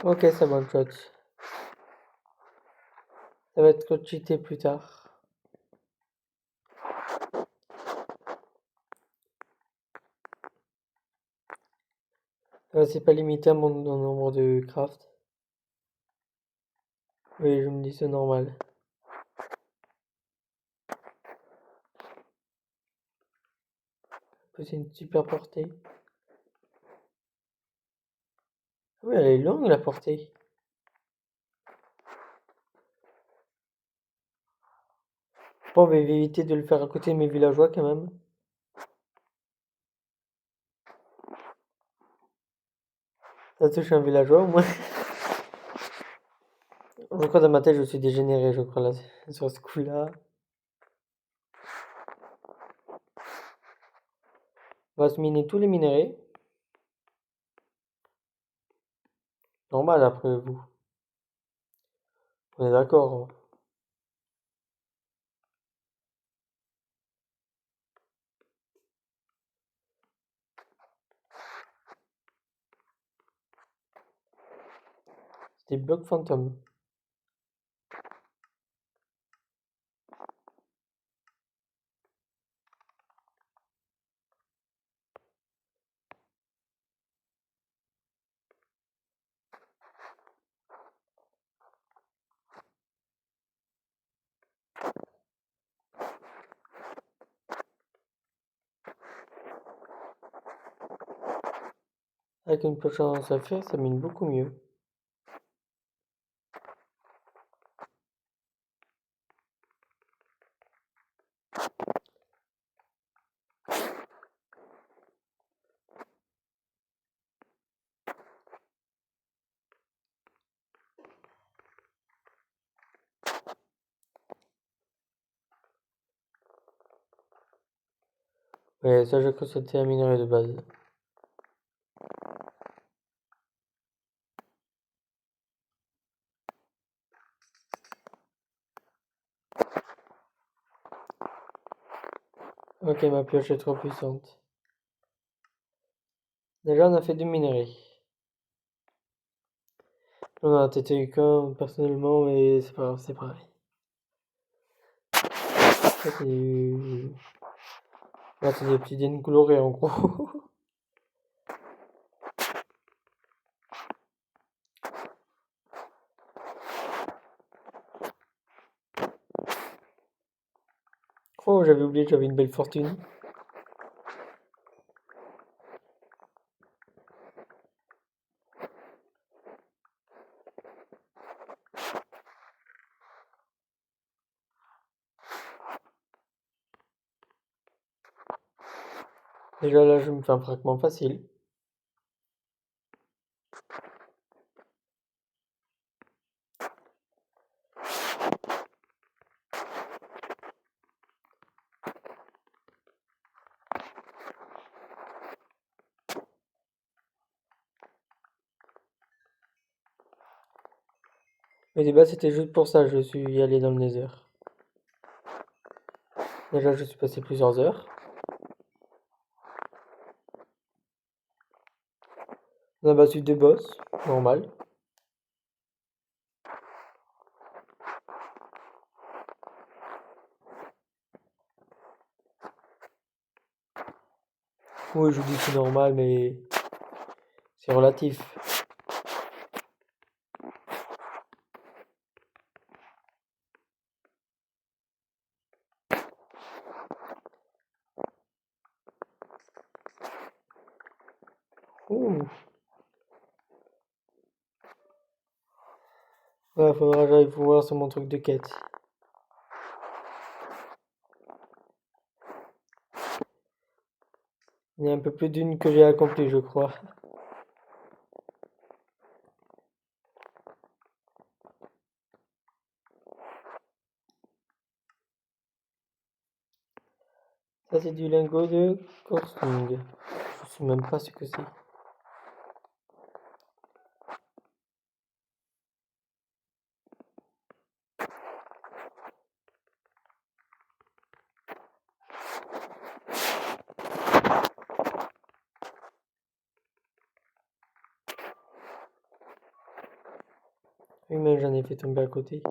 Ok, ça one shot. Ça va être cheaté plus tard. C'est pas limité à mon nombre de craft. Oui, je me dis c'est normal. C'est une super portée. Oui, elle est longue la portée. Bon, on va éviter de le faire à côté de mes villageois quand même. Ça touche un villageois au moins. Je crois dans ma tête je suis dégénéré, je crois là, sur ce coup-là. On va se miner tous les minerais. Normal après vous. On est d'accord. C'est des blocs fantômes. Avec une poche en saphir, ça mine beaucoup mieux. Ouais, ça je crois que c'était un minerai de base. Ok, ma pioche est trop puissante. Déjà, on a fait 2 minerais. On a peut-être eu qu'un personnellement, mais c'est pas grave, c'est pareil. Ça, c'est du... Là, c'est des obsidiennes colorées en gros. Oh, j'avais oublié que j'avais une belle fortune. Déjà là, je me fais un fragment facile. Mais de base, c'était juste pour ça que je suis allé dans le Nether. Déjà, je suis passé plusieurs heures. On a battu 2 boss, normal. Oui, je vous dis que c'est normal, mais c'est relatif. Ouh. Ouais, faudra que j'aille voir sur mon truc de quête. Il y a un peu plus d'une que j'ai accompli, je crois. Ça, c'est du lingot de Korsung. Je sais même pas ce que c'est. Oui, mais j'en ai fait tomber à côté.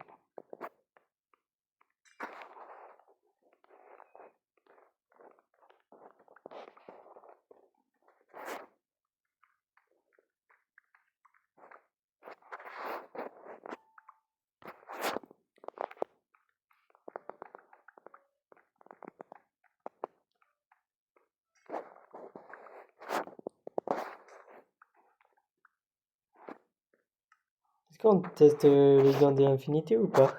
Est-ce qu'on teste les dents de l'infinité ou pas?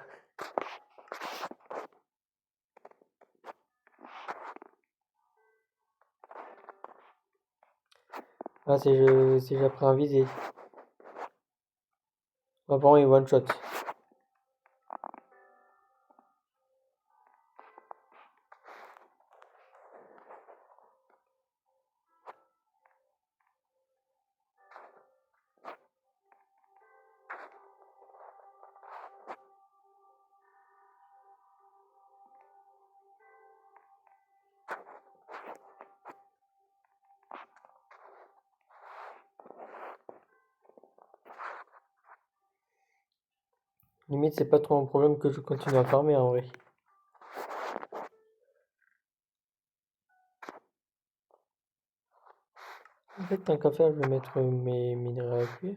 Ah, si j'apprends à viser. Ah bon, il one shot. Limite, c'est pas trop un problème que je continue à farmer en vrai. En fait, tant qu'à faire, je vais mettre mes minerais à cuire.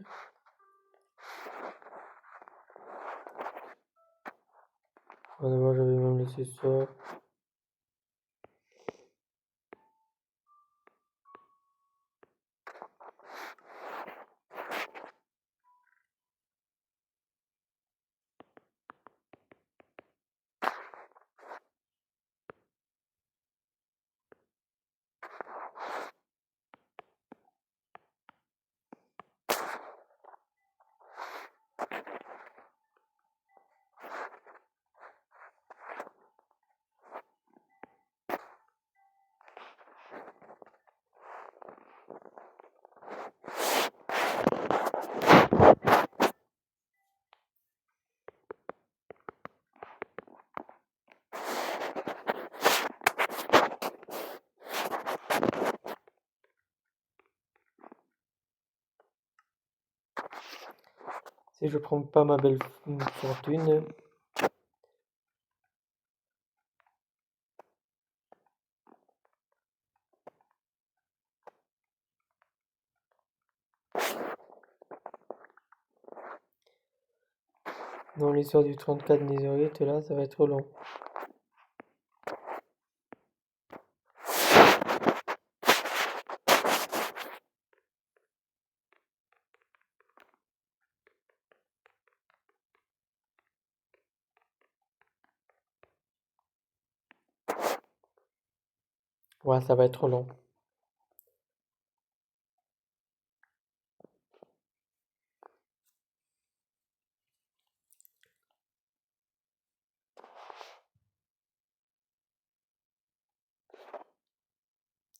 D'abord, j'avais même laissé ça. Si je prends pas ma belle fortune. Dans l'histoire du 34 Netherite, là, ça va être long. Ouais, ça va être long.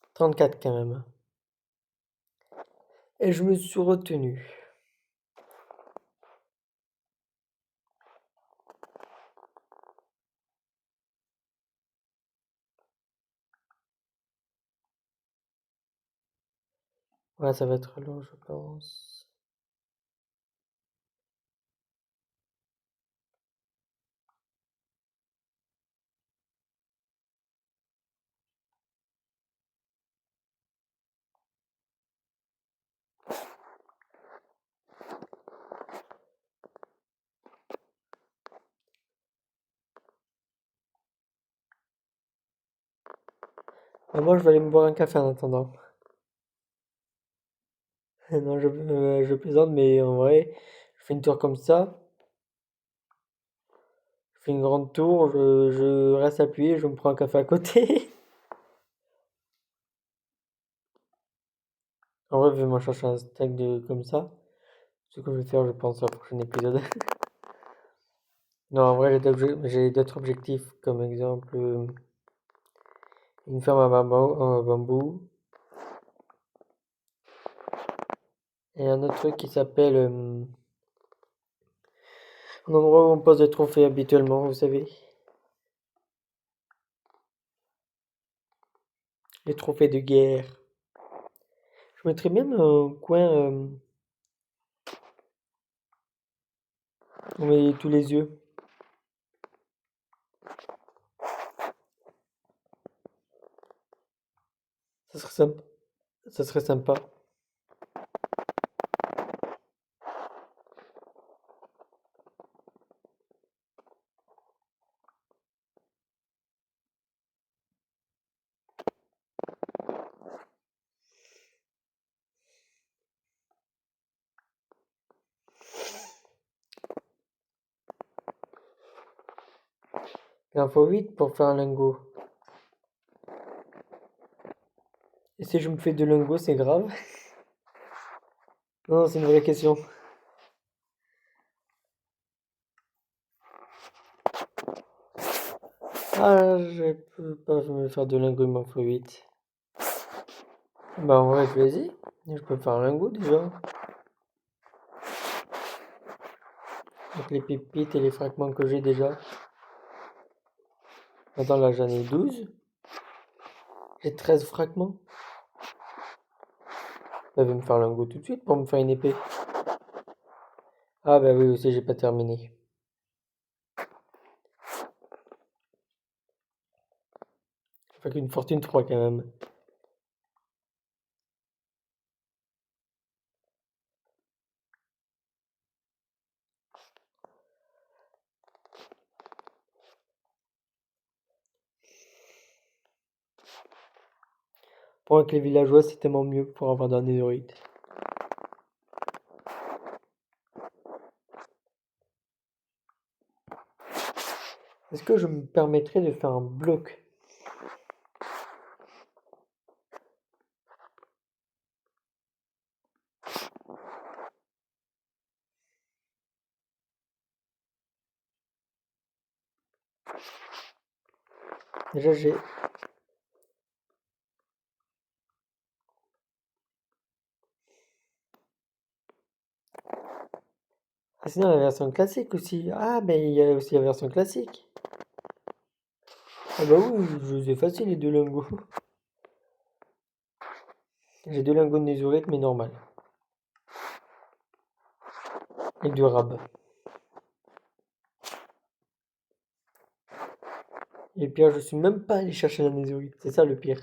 « 34 quand même. Et je me suis retenu. Ouais, ça va être long, je pense. Bah, moi, je vais aller me boire un café en attendant. Non, je plaisante, mais en vrai, je fais une tour comme ça. Je fais une grande tour, je reste appuyé, je me prends un café à côté. En vrai, je vais m'en chercher un steak comme ça. Ce que je vais faire, je pense, au prochain épisode. Non, en vrai, j'ai d'autres objectifs, comme exemple une ferme à bambou. Et un autre truc qui s'appelle un endroit où on pose des trophées habituellement, vous savez. Les trophées de guerre. Je mettrais même un coin où on met tous les yeux. Ça serait sympa. Ça serait sympa. Il en faut 8 pour faire un lingot. Et si je me fais 2 lingots, c'est grave? Non, c'est une vraie question. Ah, je peux pas me faire 2 lingots, il m'en faut 8. Bah en vrai, vas-y. Je peux faire un lingot déjà. Avec les pépites et les fragments que j'ai déjà. Attends, là j'en ai 12. J'ai 13 fragments. Bah, je vais me faire un lingot tout de suite pour me faire une épée. Ah bah oui aussi, j'ai pas terminé. Ça fait qu'une fortune 3 quand même. Pour avec les villageois, c'est tellement mieux pour avoir d'un netherite. Est-ce que je me permettrais de faire un bloc? Déjà j'ai... Ah sinon la version classique aussi. Ah mais il y a aussi la version classique. Ah bah oui, je les ai facile les 2 lingots. J'ai 2 lingots de netherite mais normal. et du rab. Et puis je suis même pas allé chercher la nésurite, c'est ça le pire.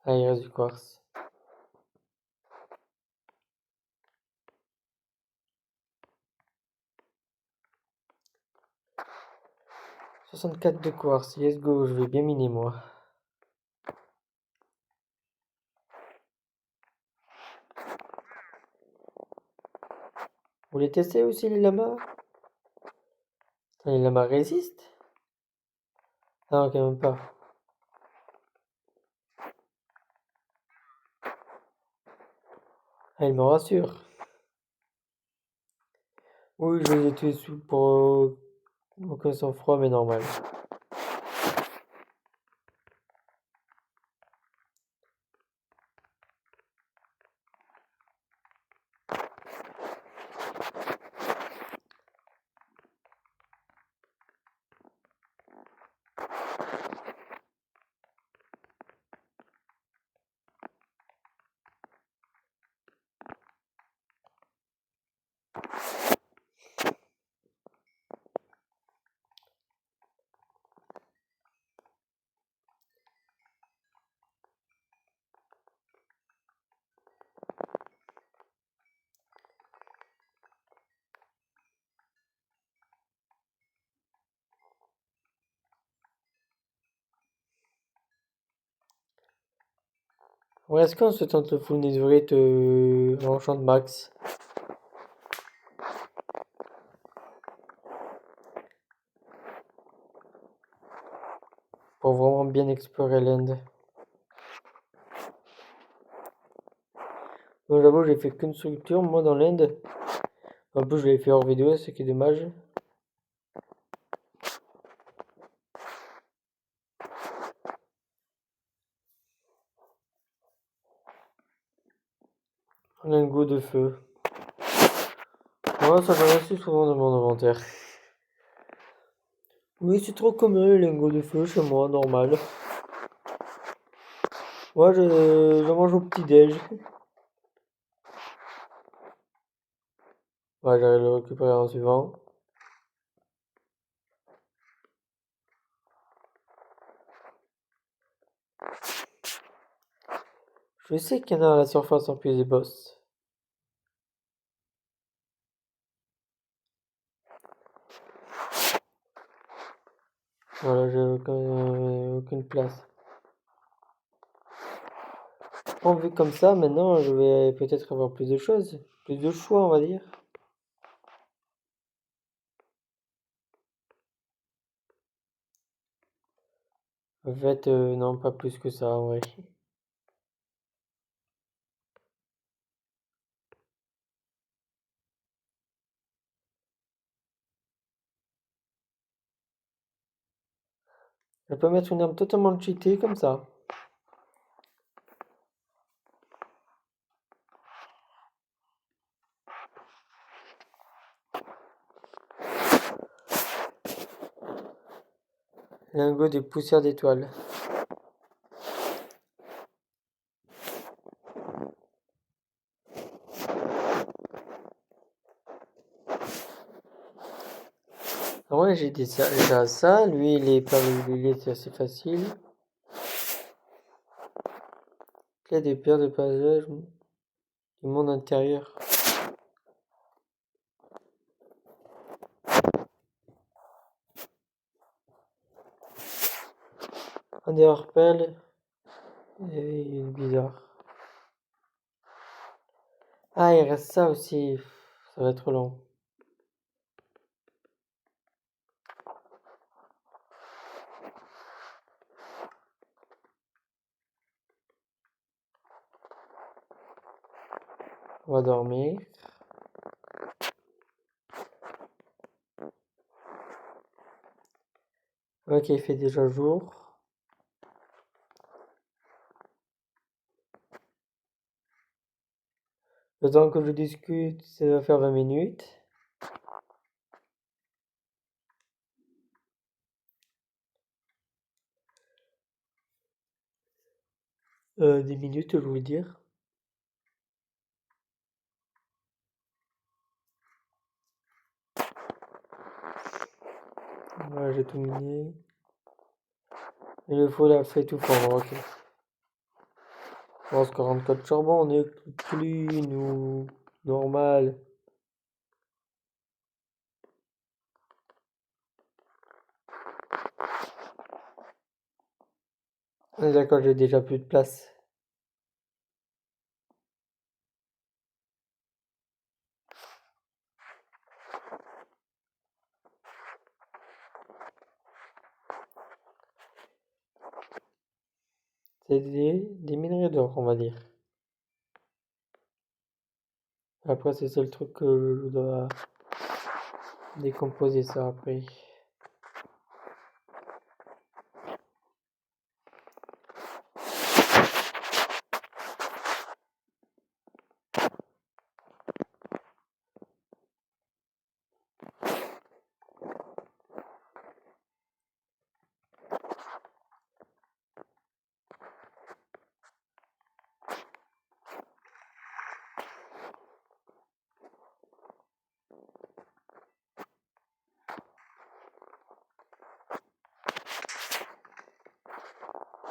Ah, il reste du quartz. « 64 de quartz, let's go, je vais bien miner moi. Vous les testez aussi les lamas? Les lamas résistent? Ah non, quand même pas. Ah, il me rassure. Oui, je les ai tués pour aucun sang-froid, mais normal. Ouais, est-ce qu'on se tente le full netherite en champ de max? Pour vraiment bien explorer l'Inde. Bon, j'avoue, j'ai fait qu'une structure, moi, dans l'Inde. En plus, je l'ai fait hors vidéo, ce qui est dommage. Lingot de feu. Moi, ça va assez souvent dans mon inventaire. Oui, c'est trop commun les lingots de feu chez moi, normal. Moi, je mange au petit-déj. Ouais, j'allais le récupérer en suivant. Je sais qu'il y en a à la surface en plus des boss. Voilà, j'ai aucune place. Bon, vu comme ça, maintenant, je vais peut-être avoir plus de choses. Plus de choix, on va dire. En fait, non, pas plus que ça, en vrai. Je peux mettre une arme totalement cheatée comme ça. Lingot de poussière d'étoile. Ouais, j'ai déjà ça. Lui, il est pas régulier, c'est assez facile. Clé des pierres de passage du monde intérieur. Un des hors-pelles. Et il est bizarre. Ah, il reste ça aussi. Ça va être long. On va dormir. Ok, il fait déjà jour. Le temps que je discute, ça va faire 20 minutes. Des minutes, je voulais dire. Voilà, j'ai tout miné. Il me faut la fait tout fort, ok. Bon, 44 charbon, on est clean ou normal. On est d'accord, j'ai déjà plus de place. C'est des minerais d'or, on va dire. Après, c'est ça le truc que je dois décomposer ça après.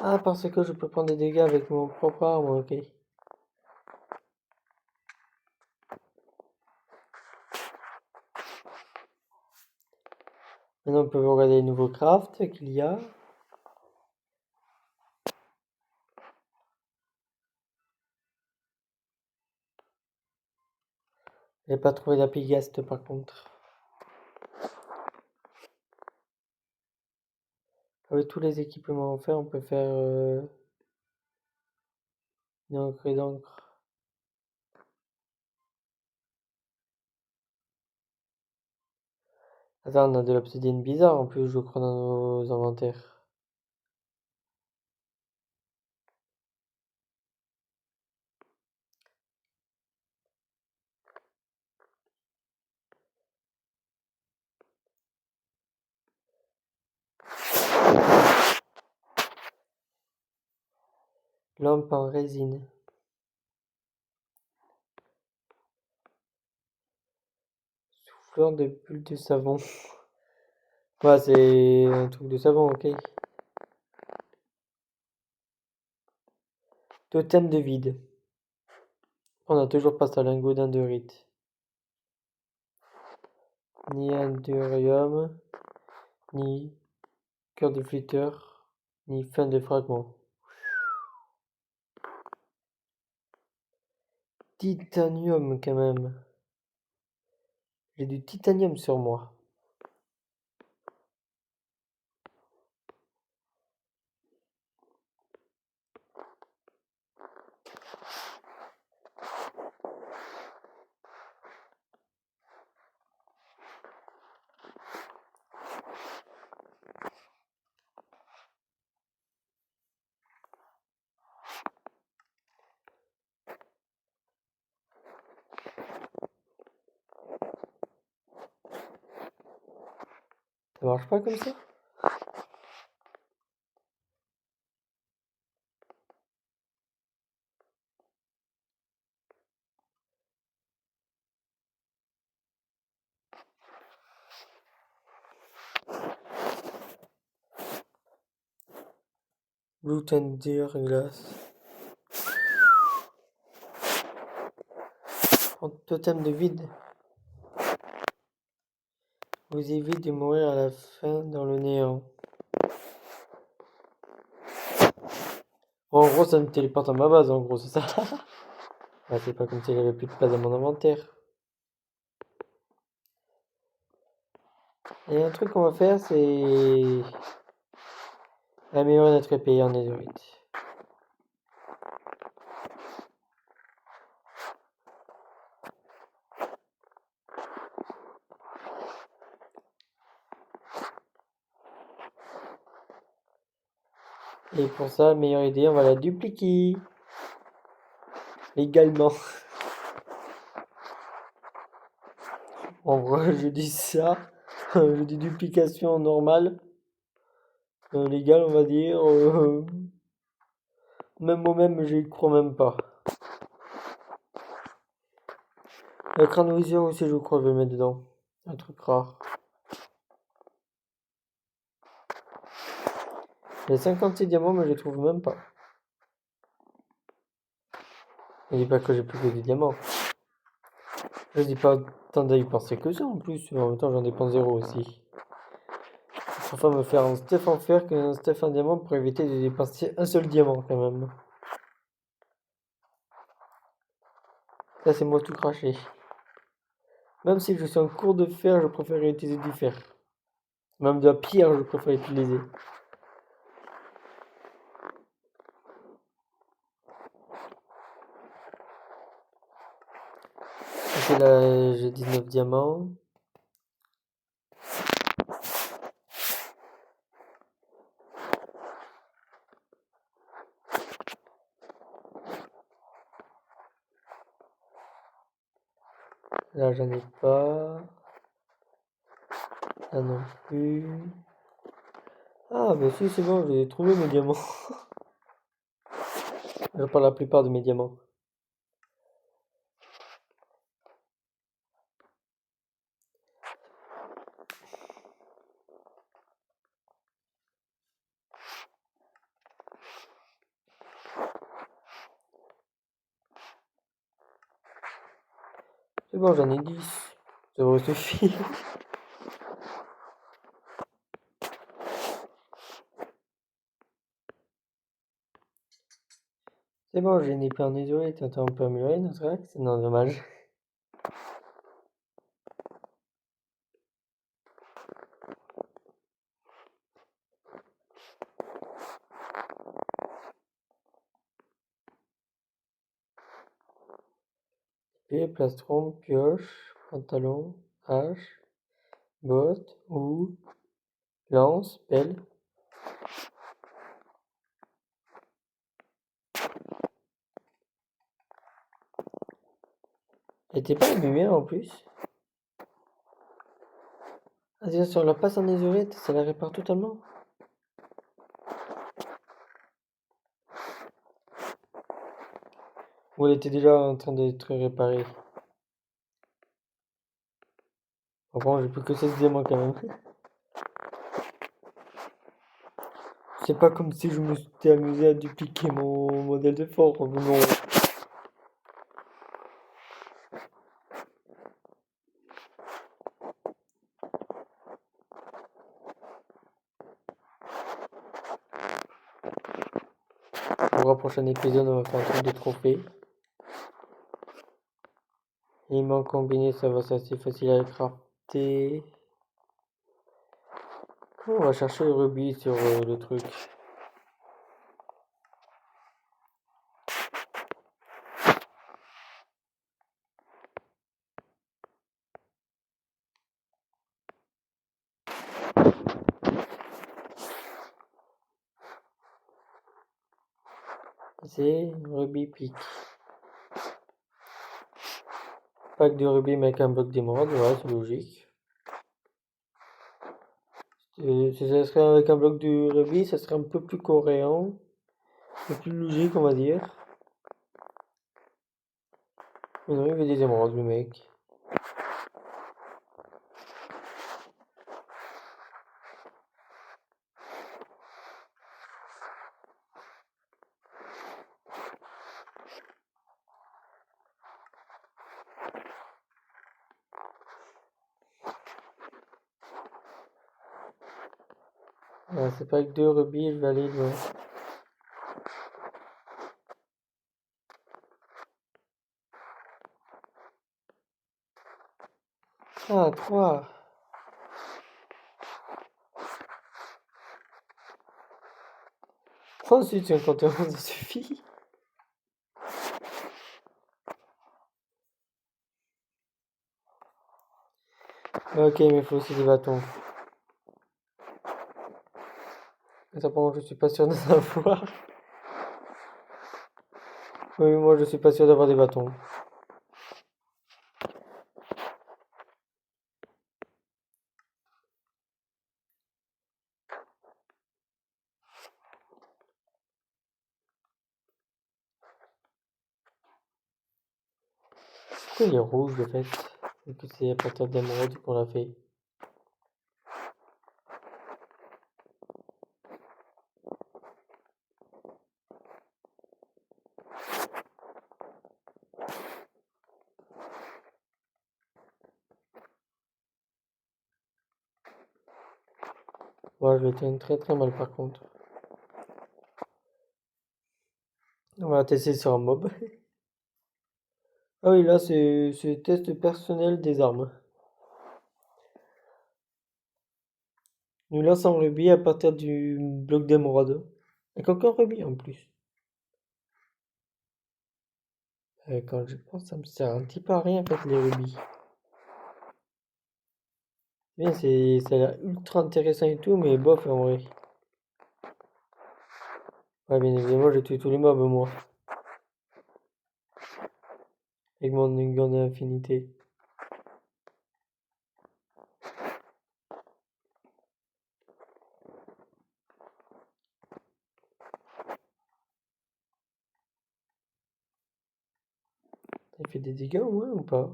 Ah, parce que je peux prendre des dégâts avec mon propre arme, ok. Maintenant, on peut regarder les nouveaux crafts qu'il y a. J'ai pas trouvé la pigaste par contre. Avec tous les équipements offerts, on peut faire une encre d'encre. Attends, on a de l'obsidienne bizarre en plus, je crois, dans nos inventaires. Lampe en résine. Souffleur de bulles de savon. Ouais, c'est un truc de savon, ok. Totem de vide. On a toujours pas ça, lingot d'indurite. Ni indurium, ni cœur de flûteur, ni fin de fragment. Titanium quand même. J'ai du titanium sur moi. Ça marche pas comme ça? Blue Thunder glace. En totem de vide. Vous évite de mourir à la fin dans le néant. En gros, ça me téléporte à ma base, en gros, c'est ça. Bah, c'est pas comme si j'avais plus de place dans mon inventaire. Et un truc qu'on va faire, c'est améliorer notre épée en netherite. Et pour ça, meilleure idée, on va la dupliquer. Également. En vrai, je dis ça. Je dis duplication normale. Légale, on va dire. Même moi-même, j'y crois même pas. Le crâne aussi, je crois, je vais le mettre dedans. Un truc rare. J'ai 56 diamants, mais je les trouve même pas. Je dis pas que j'ai plus que des diamants. Je dis pas tant d'y penser que ça en plus. En même temps, j'en dépense 0 aussi. Je préfère me faire un stuff en fer qu'un stuff en diamant pour éviter de dépenser un seul diamant quand même. Là, c'est moi tout craché. Même si je suis en cours de fer, je préfère utiliser du fer. Même de la pierre, je préfère utiliser. Ok, là, j'ai 19 diamants. Là, j'en ai pas. Là non plus. Ah, bah si, c'est bon, j'ai trouvé mes diamants. Je parle la plupart de mes diamants. C'est bon, j'en ai 10. Ça devrait suffire. C'est bon, j'ai une épée en isolé. Attends, on peut améliorer notre axe? Non, dommage. Épée, plastron, pioche, pantalon, hache, botte, ou lance, pelle. Elle était pas abîmée en plus. Ah, déjà sur la passe en isolé, ça la répare totalement. Ou elle était déjà en train d'être réparée. Bon, j'ai plus que 16 diamants quand même. C'est pas comme si je me suis amusé à dupliquer mon modèle de fort. Non. Pour le prochain épisode, on va faire un truc de trophée. Aimant combiné, ça va, c'est assez facile à crafter. On va chercher le rubis sur le truc. C'est rubis pique. Pack de rubis mais avec un bloc d'émeraude, ouais, c'est logique. Si ça serait avec un bloc de rubis, ça serait un peu plus cohérent. Un peu plus logique, on va dire. Mais non, il veut des émeraudes, le mec. Ah, c'est pas avec 2 rubis, je vais aller loin. Ah, 3. Ensuite, 51, ça suffit. Ok, mais il faut aussi des bâtons. Ça, par contre, je suis pas sûr d'en avoir. Oui, moi, je suis pas sûr d'avoir des bâtons. Pourquoi il est rouge, le fait? Vu que c'est à partir d'émeraude qu'on l'a fait. Moi, je le tiens très très mal par contre. On va tester sur un mob. Ah oui, là, c'est test personnel des armes. Nous lançons rubis à partir du bloc d'émeraude. Avec encore rubis en plus. Quand je pense, ça me sert un petit peu à rien en fait les rubis. Bien, ça a l'air ultra intéressant et tout, mais bof en vrai. Ouais, bien évidemment, j'ai tué tous les mobs moi. Avec mon gun d'infinité. Il fait des dégâts au moins ou pas?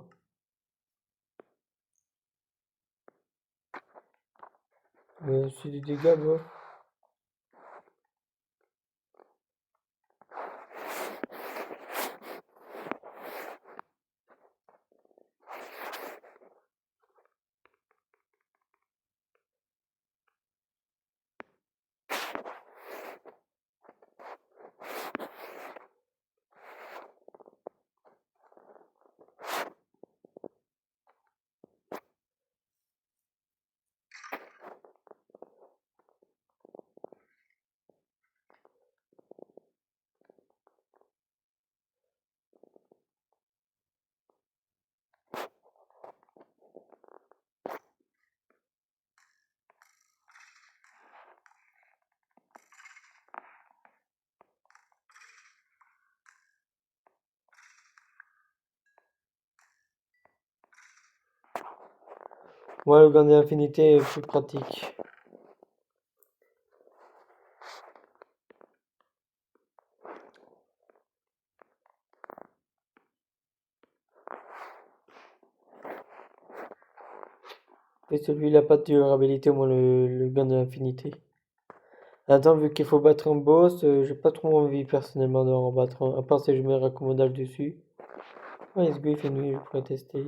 C'est des dégâts, bof. Ouais, le gun d'infinité est plus pratique. Et celui il a pas de durabilité, moi le gun d'infinité. Attends, vu qu'il faut battre un boss, j'ai pas trop envie personnellement d'en battre un, à part si je mets un raccommodage dessus. Ouais, let's go, il fait nuit, je pourrais tester.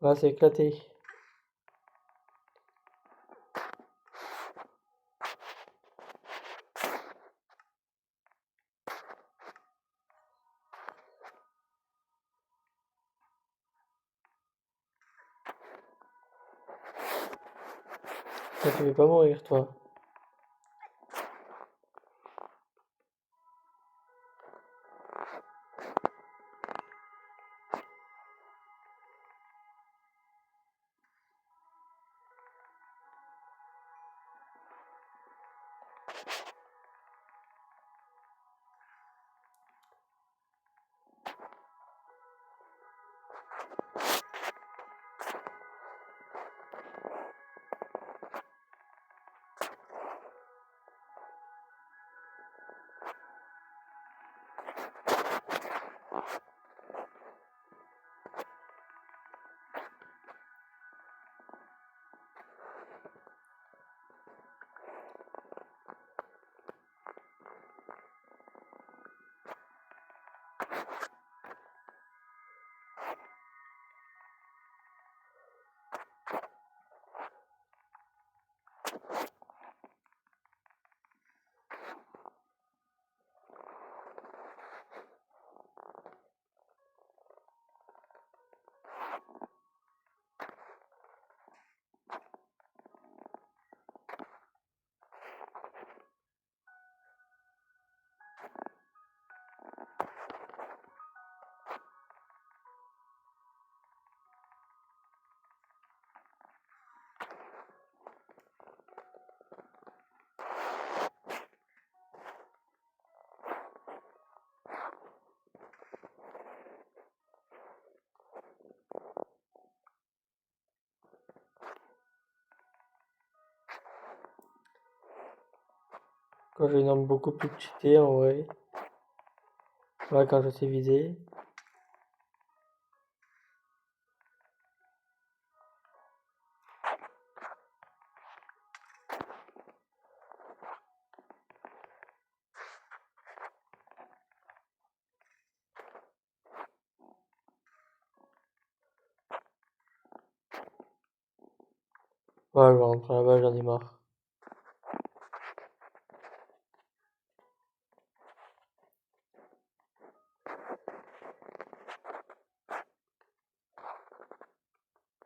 Ouais, c'est éclaté. Ça te fait pas mourir, toi. Quand j'ai une arme beaucoup plus cheatée en vrai. Ouais, quand je sais viser. Ouais, je vais rentrer là-bas, j'en ai marre.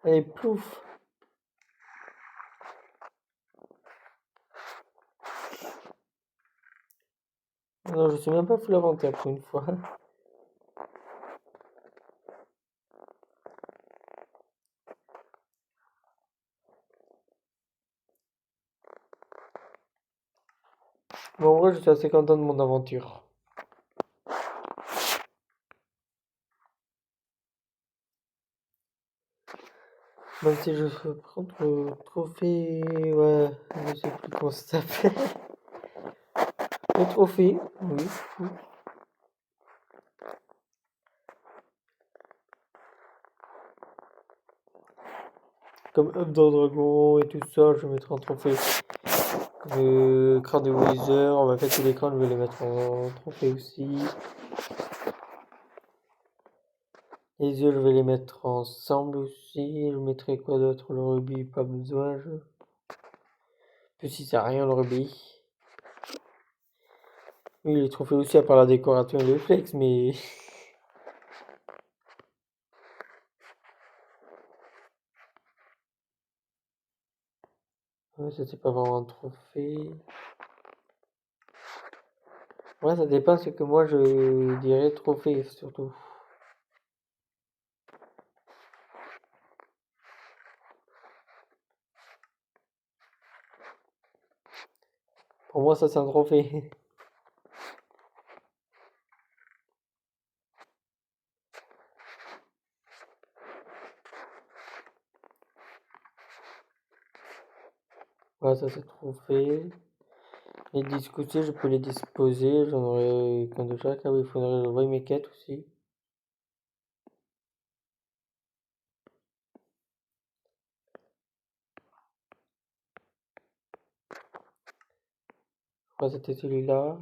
Allez, plouf! Non, je suis même pas full inventaire pour une fois. Mais en vrai, je suis assez content de mon aventure. Même si je peux prendre le trophée, ouais, je sais plus comment ça s'appelle. Le trophée, oui. Comme Up dans Dragon et tout ça, je vais mettre en trophée. Le crâne de Wither, on va faire tous les crânes, je vais les mettre en trophée aussi. Les yeux, je vais les mettre ensemble aussi. Je mettrai quoi d'autre? Le rubis, pas besoin. Plus si c'est rien le rubis. Oui, les trophées aussi, à part la décoration et le flex, mais. Ouais, ça c'est pas vraiment un trophée. Ouais, ça dépend ce que moi je dirais trophée surtout. Pour moi, ça c'est un trophée. Ouais, ça c'est trophée. Les disques aussi, je peux les disposer. J'en aurai qu'un de chaque. Ah oui, il faudrait que je voie mes quêtes aussi. Ouais, c'était celui-là.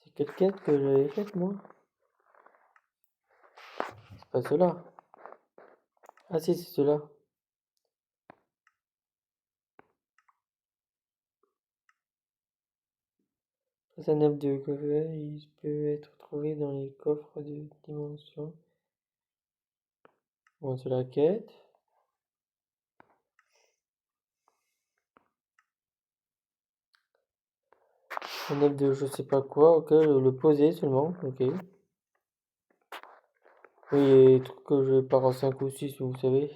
C'est quelle quête que j'avais faite moi? C'est pas cela. Ah si, c'est cela. C'est un œuf de coffre, il peut être trouvé dans les coffres de dimension. Bon, c'est la quête. Un œuf de je sais pas quoi, ok, le poser seulement, ok. Oui, il y a des trucs que je pars en 5 ou 6, vous savez.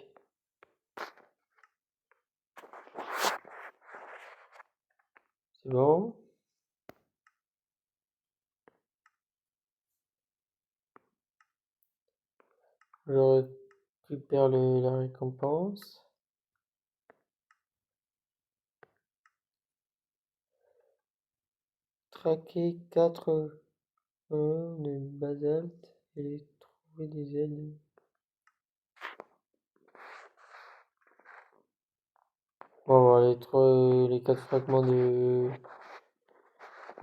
C'est bon. Je récupère la récompense. Traquer 4 de basalte et trouver des ailes. On va voir les 4 fragments de.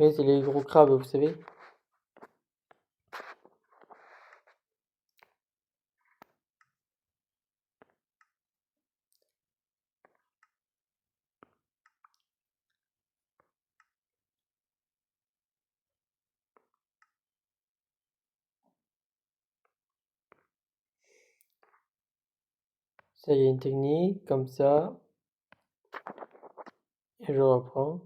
Oui, c'est les gros crabes, vous savez. Ça, il y a une technique, comme ça. Et je reprends.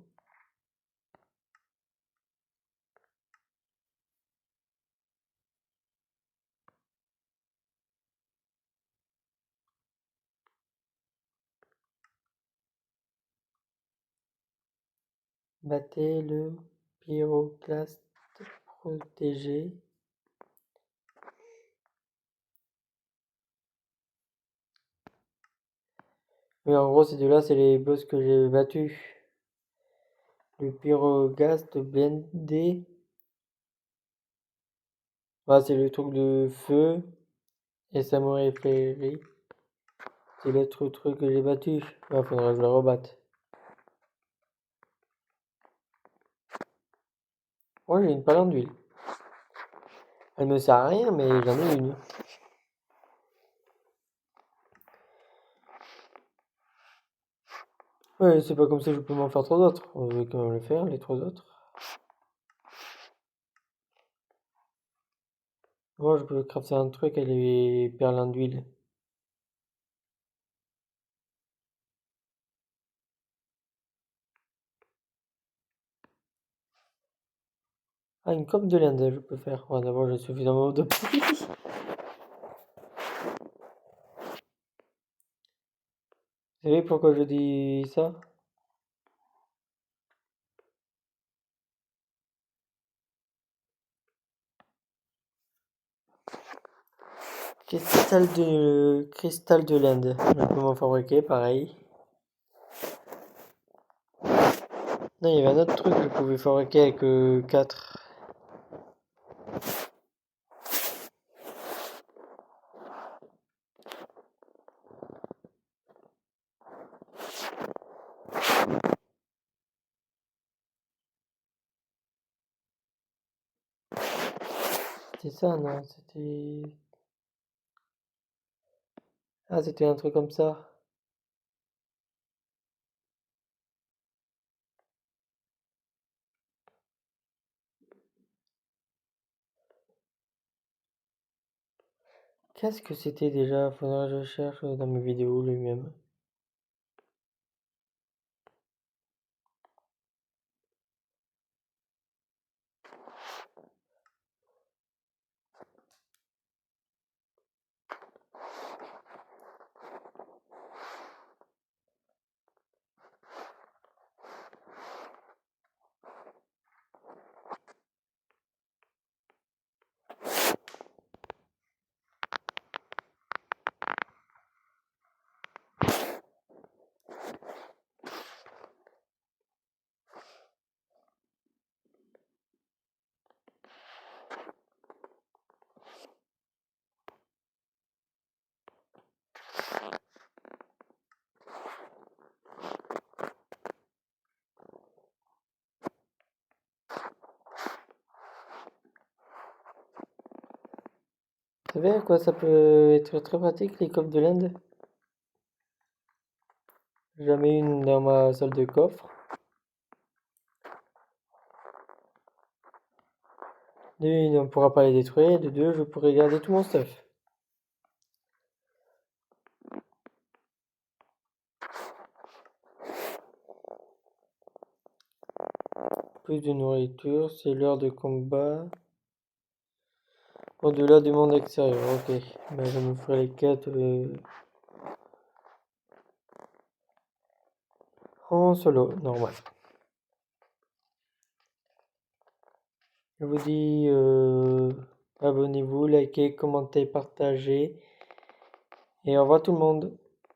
Battez le pyroclaste protégé. Mais en gros, ces deux-là, c'est les boss que j'ai battus. Le pyrogaste blindé. Ah, c'est le truc de feu. Et Samurai Fairy. C'est l'autre truc que j'ai battu. Il faudra que je le rebatte. Moi, j'ai une palette d'huile. Elle me sert à rien, mais j'en ai une. Ouais, c'est pas comme ça que je peux m'en faire trois autres. On va quand même le faire, les trois autres. Moi, je peux crafter un truc avec les perles d'huile. Ah, une cope de l'Inde, je peux faire. Ouais, d'abord, j'ai suffisamment de prix. Vous savez pourquoi je dis ça? Cristal de l'Inde. Je peux m'en fabriquer, pareil. Non, il y avait un autre truc que je pouvais fabriquer avec 4. C'était ça, non? C'était... Ah, c'était un truc comme ça. Qu'est-ce que c'était déjà? Faudra que je cherche dans mes vidéos lui-même. Vous savez à quoi ça peut être très pratique, les coffres de l'Inde? J'en ai une dans ma salle de coffre. De une, on ne pourra pas les détruire. De deux, je pourrai garder tout mon stuff. Plus de nourriture, c'est l'heure de combat. Au-delà du monde extérieur, ok. Ben, je me ferai les quêtes en solo, normal. Je vous dis abonnez-vous, likez, commentez, partagez. Et au revoir tout le monde.